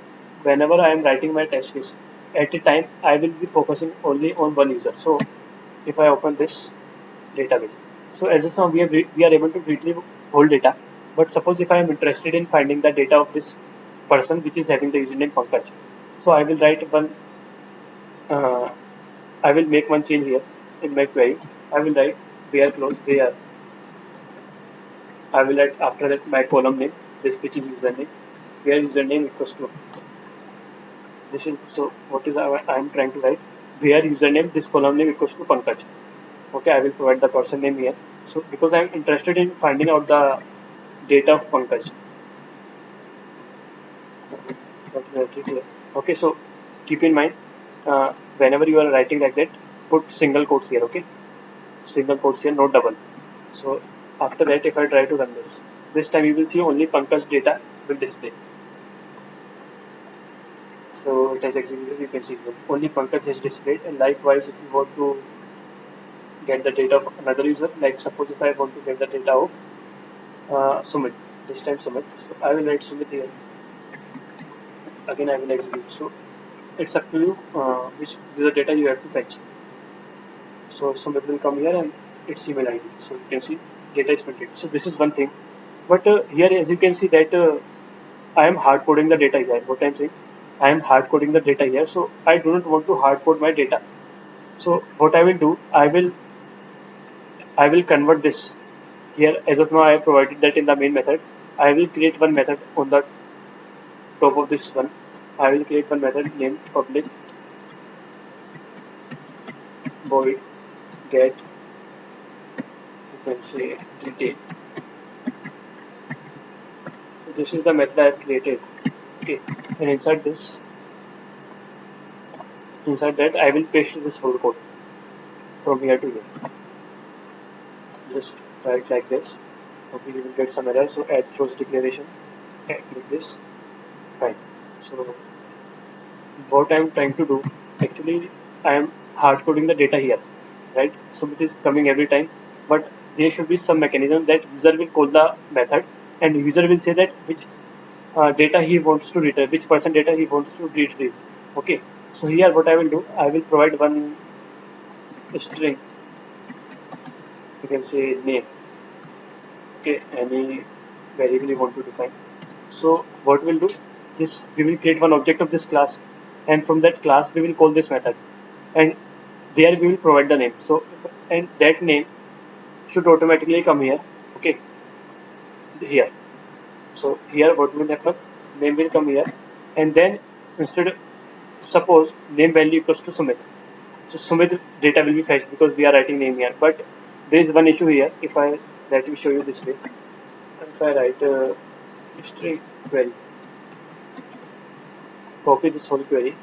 whenever I am writing my test case, at a time I will be focusing only on one user. So if I open this database, so as of now we are able to retrieve whole data. But suppose if I am interested in finding the data of this person which is having the username Pankaj, so I will write one. Uh, I will make one change here in my query. I will write where close where. I will write after that my column name, this which is username, where username equals to this is so what is I am trying to write where username this column name equals to Pankaj. Okay, I will provide the person name here. So because I am interested in finding out the data of Pankaj. Let me write it here. Okay, so keep in mind whenever you are writing like that, put single quotes here. Okay, single quotes here, not double. So after that, if I try to run this time you will see only Pankaj data will display. So it has executed. You can see here. Only Pankaj is displayed. And likewise, if you want to get the data of another user, like suppose if I want to get the data of Sumit, this time Sumit. So I will write Sumit here. Again, I will execute. So it's up to you which user data you have to fetch. So Sumit will come here and its email ID. So you can see data is printed. So this is one thing. But here, as you can see that I am hard coding the data here. What I'm saying, I am hard coding the data here. So I do not want to hard code my data. So what I will do, I will convert this here. As of now, I have provided that in the main method. I will create one method on the top of this one. I will create one method named public void get, you can say, detail. So this is the method I have created. Okay, and inside that I will paste this whole code from here to here. Just write like this. Okay, you will get some error. So add throws declaration. Click this. Fine. So what I am trying to do, actually, I am hard coding the data here, right? So it is coming every time, but there should be some mechanism that user will call the method, and user will say that which data he wants to retrieve, which person data he wants to retrieve. Okay. So here, what I will do, I will provide one string. You can say name. Okay, any variable you want to define. So what we'll do, this we will create one object of this class, and from that class we will call this method, and there we will provide the name. So and that name should automatically come here. Okay, here. So here what will happen? Name will come here, and then instead, suppose name value equals to Sumit. So Sumit data will be fetched because we are writing name here. But there is one issue here. If I let me show you this way. If I write string query, copy this whole query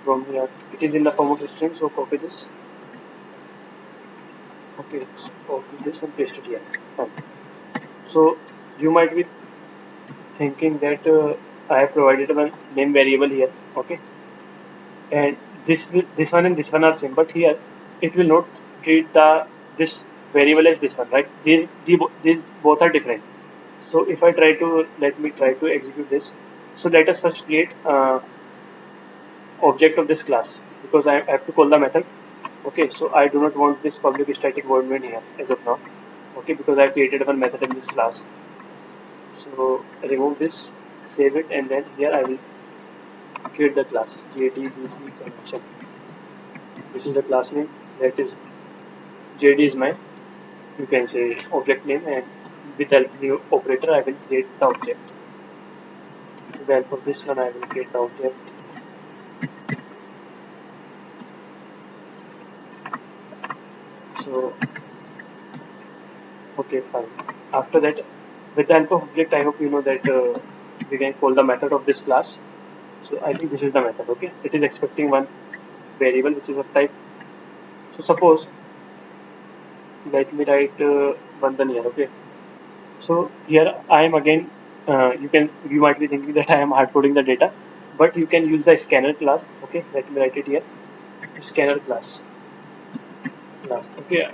from here. It is in the form of a string, so copy this. Okay, so copy this and paste it here. Fine. So you might be thinking that I have provided one name variable here. Okay, and this one and this one are same, but here it will not treat this variable as this one, right? These both are different. So if I try to let me try to execute this. So let us first create object of this class because I have to call the method. Okay, so I do not want this public static void main here as of now. Okay, because I created one method in this class. So remove this, save it, and then here I will create the class JDBC connection. This is the class name. That is JD is my, you can say, object name, and with the help of the operator I will create the object. With the help of this one I will create the object. So okay, fine. After that, with the help of object, I hope you know that we can call the method of this class. So I think this is the method. Okay, it is expecting one variable which is of type. So suppose let me write Vandan here. Okay, so here I am again. You might be thinking that I am hard coding the data, but you can use the scanner class. Okay, let me write it here. Scanner class. Okay,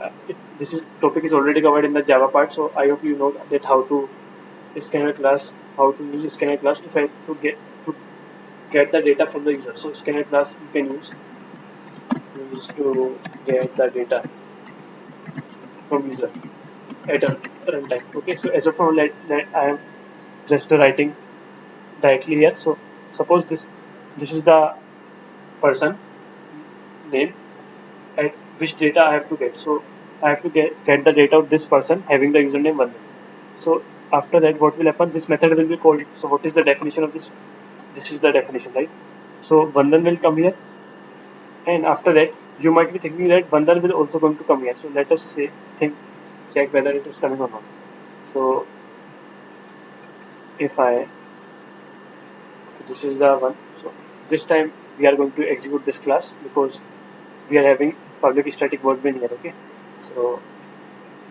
this is topic is already covered in the Java part, so I hope you know that how to scanner class, how to use scanner class to get the data from the user. So scanner class you can use to get the data from user at a runtime. Okay, so as of now, let I am just writing directly here. So suppose this is the person name at which data I have to get. So I have to get the data of this person having the username one. So after that, what will happen? This method will be called. So what is the definition of this? This is the definition, right? So Vandan will come here, and after that, you might be thinking that Vandan will also going to come here. So let us say think check whether it is coming or not. So if I this is the one. So this time we are going to execute this class because we are having public static void main here. Okay. So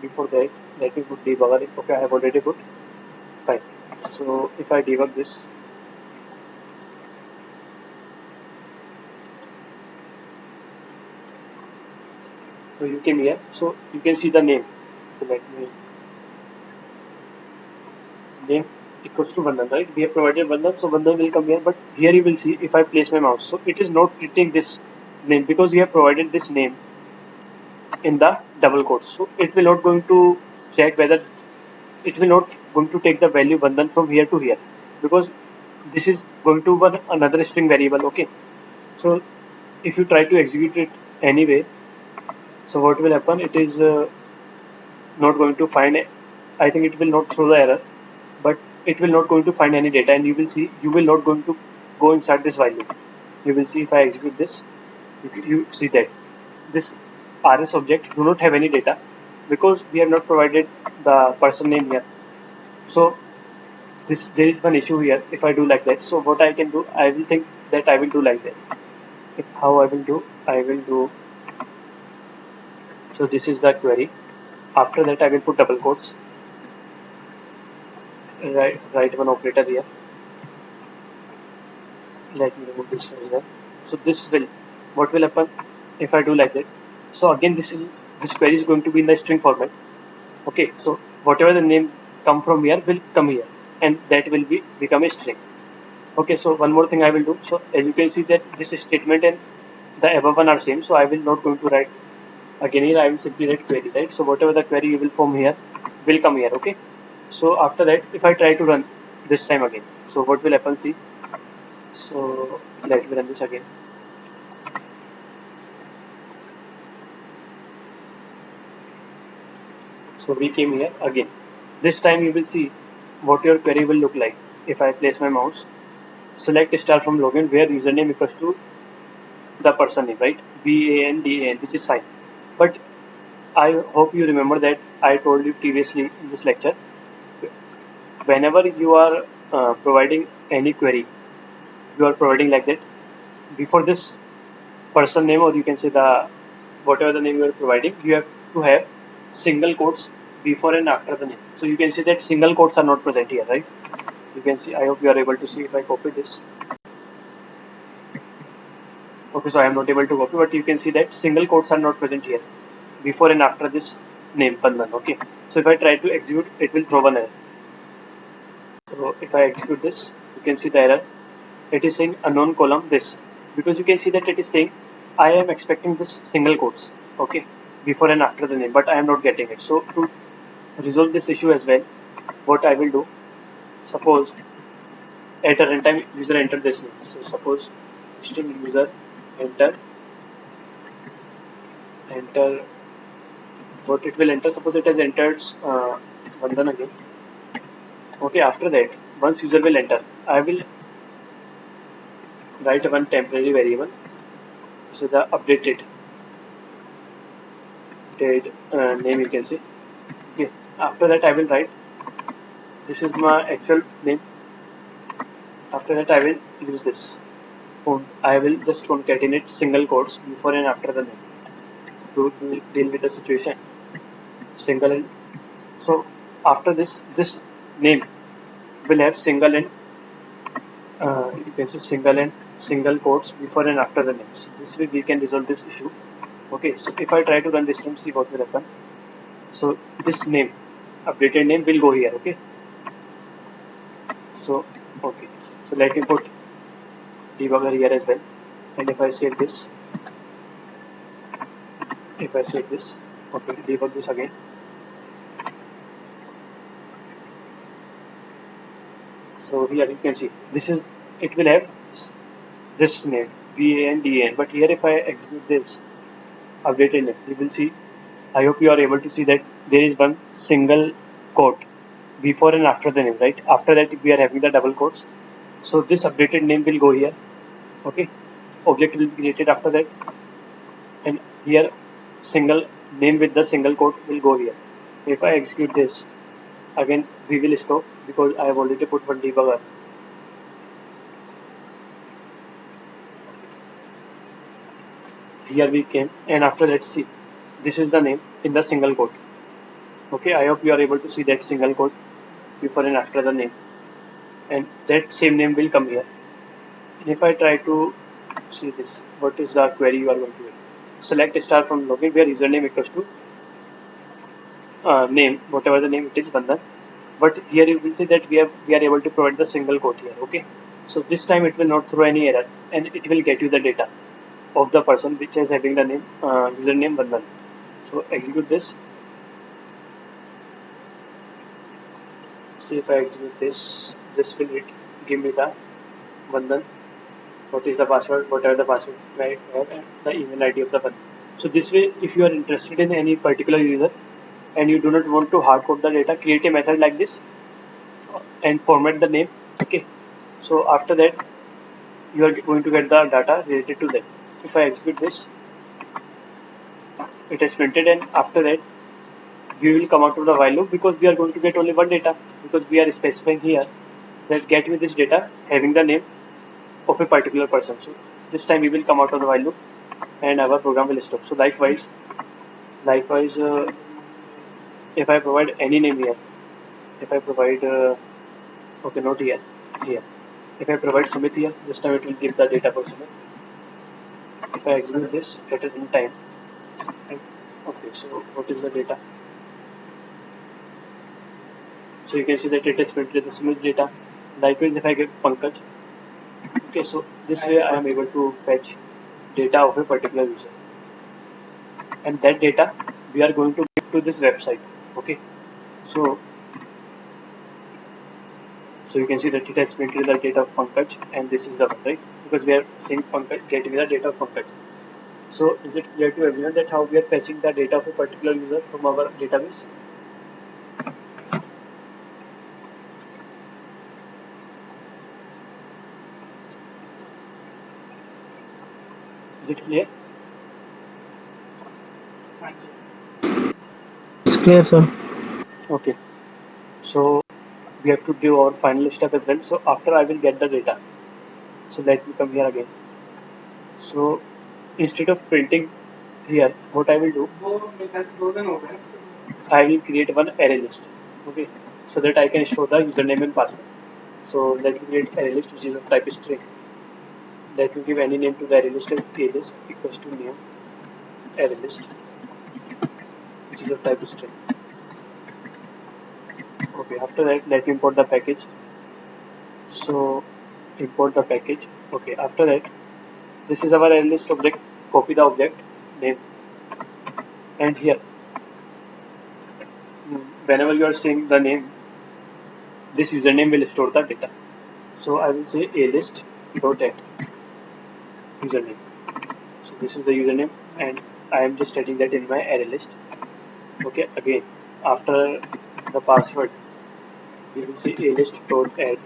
before that, let me put debugger. Okay, I have already put. Fine. So if I debug this, so you came here. So you can see the name. So let me name equals to Vandan, right? We have provided Vandan, so Vandan will come here. But here you will see if I place my mouse, so it is not treating this name because we have provided this name in the double quotes. So it will not going to check whether it will not going to take the value Vandan from here to here because this is going to one another string variable. Okay, so if you try to execute it anyway, so what will happen? It is not going to find it. I think it will not show the error, but it will not going to find any data, and you will see you will not going to go inside this while loop. You will see if I execute this, you see that this RS object do not have any data because we have not provided the person name here. So this there is one issue here. If I do like that, so what I can do, I will think that I will do like this. If how I will do. So this is the query. After that, I will put double quotes. Write one operator here. Let me remove this as well. So this will, what will happen if I do like that? So again, this query is going to be in the string format. Okay, so whatever the name come from here will come here, and that will be become a string. Okay, so one more thing I will do. So as you can see that this statement and the above one are same. So I will not going to write again here. I will simply write query, right? So whatever the query you will form here will come here. Okay. So after that, if I try to run this time again, so what will happen? See, so let me run this again. So we came here again. This time you will see what your query will look like. If I place my mouse, select star from login where username equals to the person name, right? VANDAN, which is fine. But I hope you remember that I told you previously in this lecture, whenever you are providing any query, you are providing like that. Before this person name, or you can say the whatever the name you are providing, you have to have single quotes before and after the name. So you can see that single quotes are not present here, right? You can see, I hope you are able to see if I copy this. Okay, so I am not able to copy, but you can see that single quotes are not present here before and after this name Bandhan. Okay, so if I try to execute, it will throw one error. So if I execute this, you can see the error. It is saying unknown column this, because you can see that it is saying I am expecting this single quotes, okay, before and after the name, but I am not getting it. So to resolve this issue as well, what I will do, suppose at a runtime user enter this name. So suppose string user enter what it will enter. Suppose it has entered Vandhan again. Okay, after that, once user will enter, I will write one temporary variable. So the updated name you can see. Okay, after that I will write this is my actual name. After that I will use this. I will just concatenate single quotes before and after the name to deal with the situation. Single and so after this name will have single and you can say single and single quotes before and after the name. So this way we can resolve this issue. Okay, so if I try to run this name, see what will happen. So this name, updated name will go here. Okay, so okay, so let me put debugger here as well. And if I save this, okay, debug this again. So here you can see this is it will have this name VANDAN, but here if I execute this updated name, you will see. I hope you are able to see that there is one single quote before and after the name, right? After that we are having the double quotes. So this updated name will go here. Okay, object will be created after that, and here single name with the single quote will go here. If I execute this again, we will stop because I have already put one debugger. Here we came, and after that, see, this is the name in the single quote. Okay, I hope you are able to see that single quote before and after the name, and that same name will come here. And if I try to see this, what is the query you are going to do? Select star from login where username equals to name, whatever the name it is, Bandhan. But here you will see that we are able to provide the single quote here. Okay, so this time it will not throw any error, and it will get you the data of the person which is having the name username Bandhan. So execute this. See if I execute this will give me the Bandhan. What is the password? Whatever the password right have, and the email ID of the Bandhan. So this way, if you are interested in any particular user and you do not want to hard code the data, create a method like this and format the name. Okay, so after that you are going to get the data related to that. If I execute this, it is printed, and after that we will come out of the while loop because we are going to get only one data, because we are specifying here that get me this data having the name of a particular person. So this time we will come out of the while loop and our program will stop. So likewise, if I provide any name here, if I provide okay, not here, here. If I provide Sumit here, this time it will give the data for Sumit. If I execute this at a time, okay, so what is the data? So you can see that it is printed the Sumit data. Likewise, if I give Pankaj, okay, so this way I am able to fetch data of a particular user, and that data we are going to give to this website. Okay, so so you can see that it has printed the data of Pankaj, and this is the one, right? Because we are saying Pankaj, getting the data of Pankaj. So is it clear to everyone that how we are fetching the data of a particular user from our database? Is it clear? It's clear, sir. Okay. So we have to do our final step as well. So after I will get the data. So let me come here again. So instead of printing here, what I will do, I will create one array list. Okay. So that I can show the username and password. So let me create array list which is of type string. Let me give any name to the array list as a list equals to name array list which is of type string. Okay, after that let me import the package. So import the package. Okay, after that this is our array list object. Copy the object name and here whenever you are seeing the name, this username will store the data. So I will say a list dot add username. So this is the username and I am just adding that in my array list. Okay, again after the password we will say a list dot add.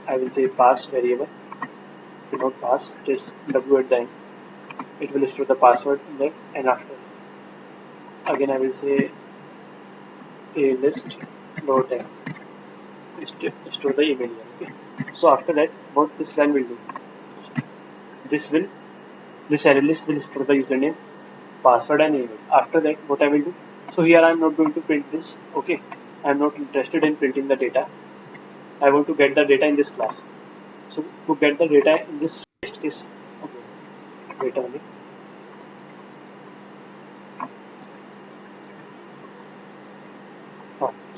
I will say pass variable. Do not pass, it is w at the end. It will store the password in there and after again I will say a list dot add. Store the email here. Okay. So after that, what this line will do? This will this array list will store the username, password, and email. After that, what I will do? So here I am not going to print this. Okay, I am not interested in printing the data. I want to get the data in this class. So to get the data in this test case, okay, wait a minute.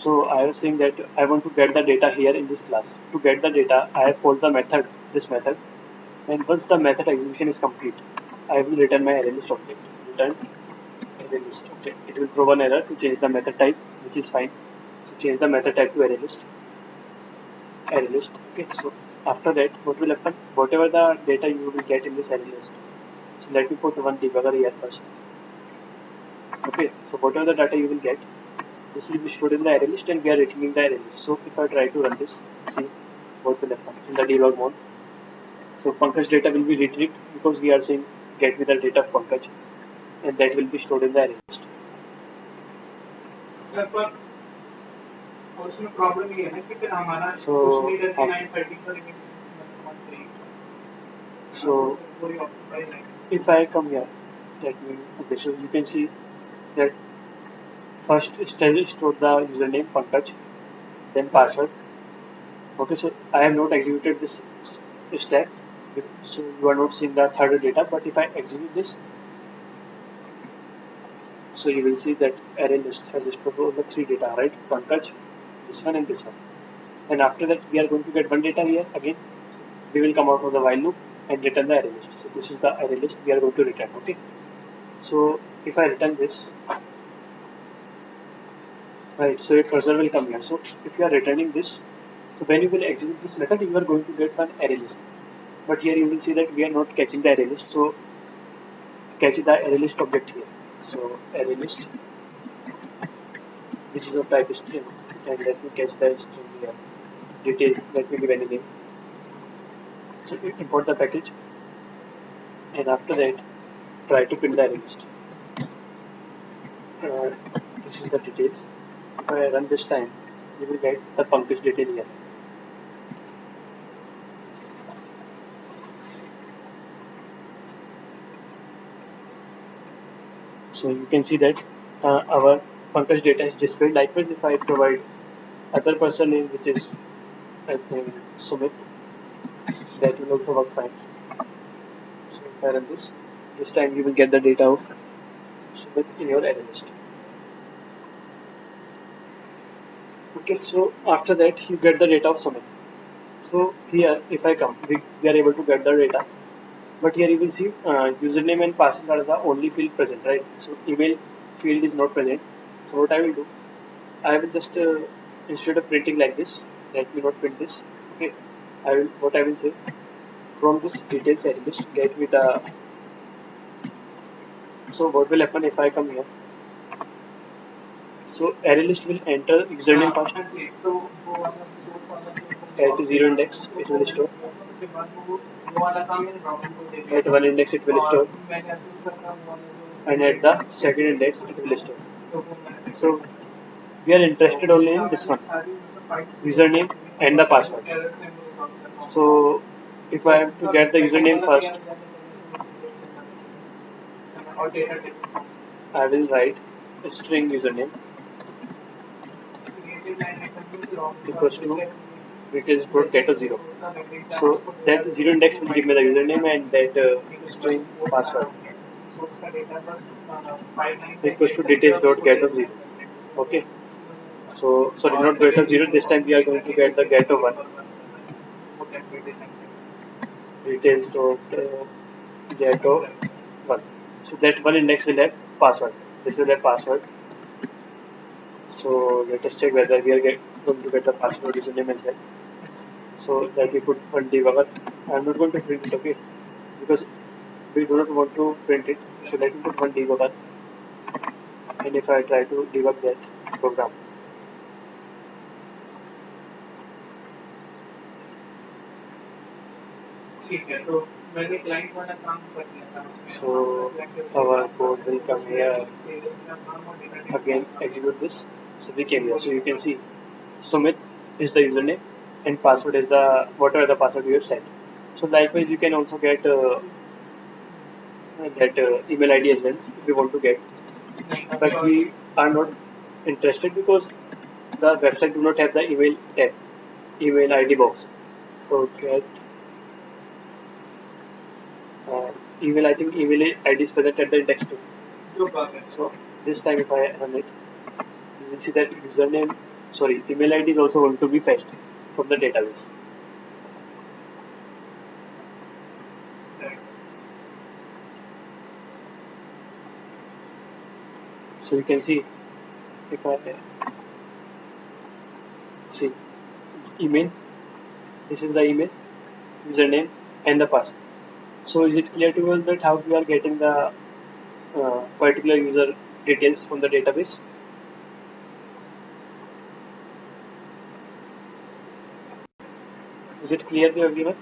So I was saying that I want to get the data here in this class. To get the data, I have called the method, this method, and once the method execution is complete, I will return my array list object. Return array list object. It will throw an error to change the method type, which is fine. So change the method type to array list. Array list. Okay. So after that, what will happen? Whatever the data you will get in this array list. So let me put one debugger here first. Okay. So whatever the data you will get, this will be stored in the array list, and we are retrieving the array list. So if I try to run this, see what will happen in the debug mode. So Pankaj data will be retrieved because we are saying get me the data of Pankaj, and that will be stored in the array list. Sir पर उसमें problem ये है ना कि फिर हमारा कुछ नहीं रहती 9:30 पर so if I come here, let me okay. So you can see that first store the username Pankaj, then password. Okay, so I have not executed this step, so you are not seeing the third data. But if I execute this, so you will see that array list has stored all the three data, right? Pankaj, this one and this one. And after that, we are going to get one data here again. We will come out of the while loop and return the array list. So this is the array list we are going to return. Okay. So if I return this, right? So a cursor will come here. So if you are returning this, so when you will execute this method, you are going to get one array list. But here you will see that we are not catching the array list. So catch the array list object here. So array list, which is of type string, and let me catch the string here. Details. Let me give any name. So import the package, and after that, try to print the array list. This is the details. If I run this time, you will get the Pankaj detail here. So you can see that our Pankaj data is displayed. Likewise, if I provide other person name, which is I think Sumit, that will also work fine. So if I run this time you will get the data of Sumit in your array list. Okay, so after that you get the data of Sumit. So here, if I come, we are able to get the data. But here you will see username and password are the only field present, right? So email field is not present. So what I will do, I will just instead of printing like this, let me not print this. Okay, what I will say from this details array list, get me the. So what will happen if I come here? So array list will enter username first. at 0 index it will store, at 1 index it will store, and at the second index it will store. So we are interested only in this one, username and the password. So if I have to get the username first, I will write a string username equals to details.get0. So that zero index will give me the username and that string password equals to details.get0. Okay. So sorry, not get of zero. This time we are going to get the get of one. Details.get of one. So that one index will have password. This will have password. So let us check whether we are going to get the password username as well. So that we put one debugger. I'm not going to print it, okay? Because we do not want to print it. So let me put one debugger. And if I try to debug that program, so our code will come here. Again, execute this. So we came here. So you can see Sumit is the username and password is the whatever the password you have set. So likewise, you can also get that email ID as well if you want to get. But we are not interested because the website do not have the email tab, email ID box. So get uh, email. I think email ID is present at the index too. So this time if I run it, you will see that username, sorry, email ID is also going to be fetched from the database. So you can see if I see email, this is the email, username, and the password. So is it clear to you that how we are getting the particular user details from the database? Is it clear to everyone?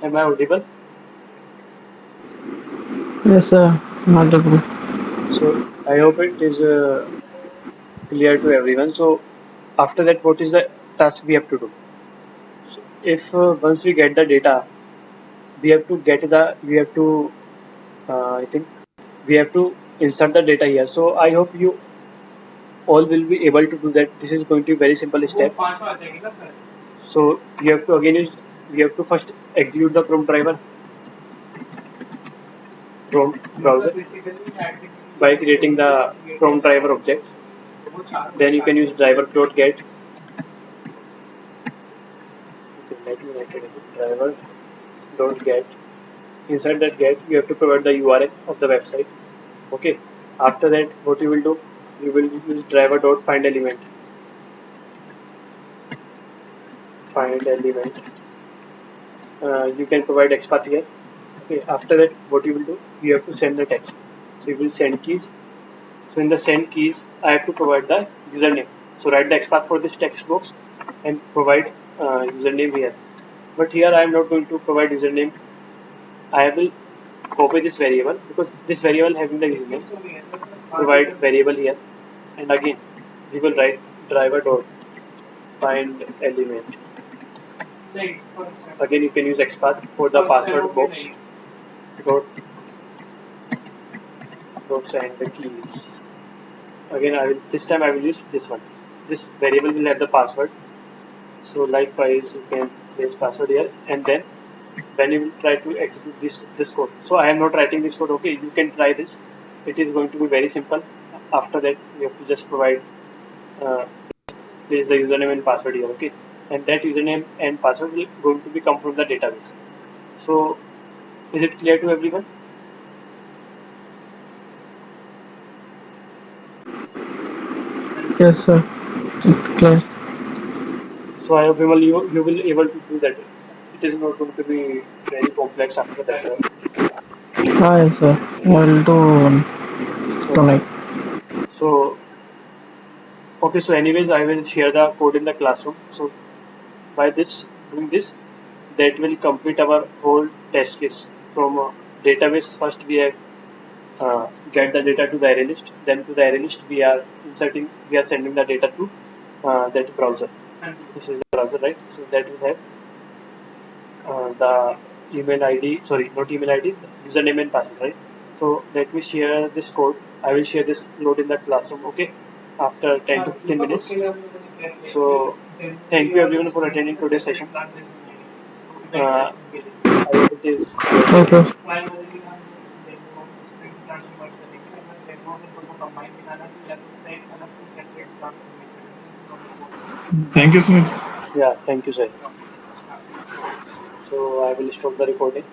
Am I audible? Yes, sir. Audible. So I hope it is clear to everyone. So after that, what is the task we have to do? So if once we get the data, we have to I think we have to insert the data here. So I hope you all will be able to do that. This is going to be very simple step. So you have to again use we have to first execute the Chrome driver, Chrome browser by creating the Chrome driver object. Then you can use driver.get. Okay, let me write it again. Driver.get. Inside that get, you have to provide the URL of the website. Okay. After that, what you will do, you will use driver.findElement. Find element. You can provide XPath here. Okay. After that, what you will do, you have to send the text. So you will send keys. So in the send keys, I have to provide the username. So write the XPath for this text box and provide username here. But here I am not going to provide username. I will copy this variable because this variable having the username. Provide variable here, and again we will write driver dot find element. Again you can use XPath for the password box dot and the keys. Again I will this time I will use this one. This variable will have the password. So likewise you can place password here and then when you will try to execute this code. So I am not writing this code. Okay, you can try this. It is going to be very simple. After that you have to just provide uh, place the username and password here. Okay, and that username and password will going to be come from the database. So is it clear to everyone? Yes, sir. It's clear. So I hope you will able to do that. It is not going to be very complex after that. Hi, sir. I'll do one. tonight. So, okay, so anyways, I will share the code in the classroom. So by doing this, that will complete our whole test case. From database, first we have get the data to the array list. Then to the array list, we are sending the data to that browser. This is the browser, right? So that will have the email ID, sorry, not email ID, username and password, right? So let me share this code. I will share this code in the classroom, okay? After 10 to 15 minutes. So thank you everyone for attending today's session. I hope it is Thank you. Thank you, Smith. yeah. Thank you, sir. So I will stop the recording.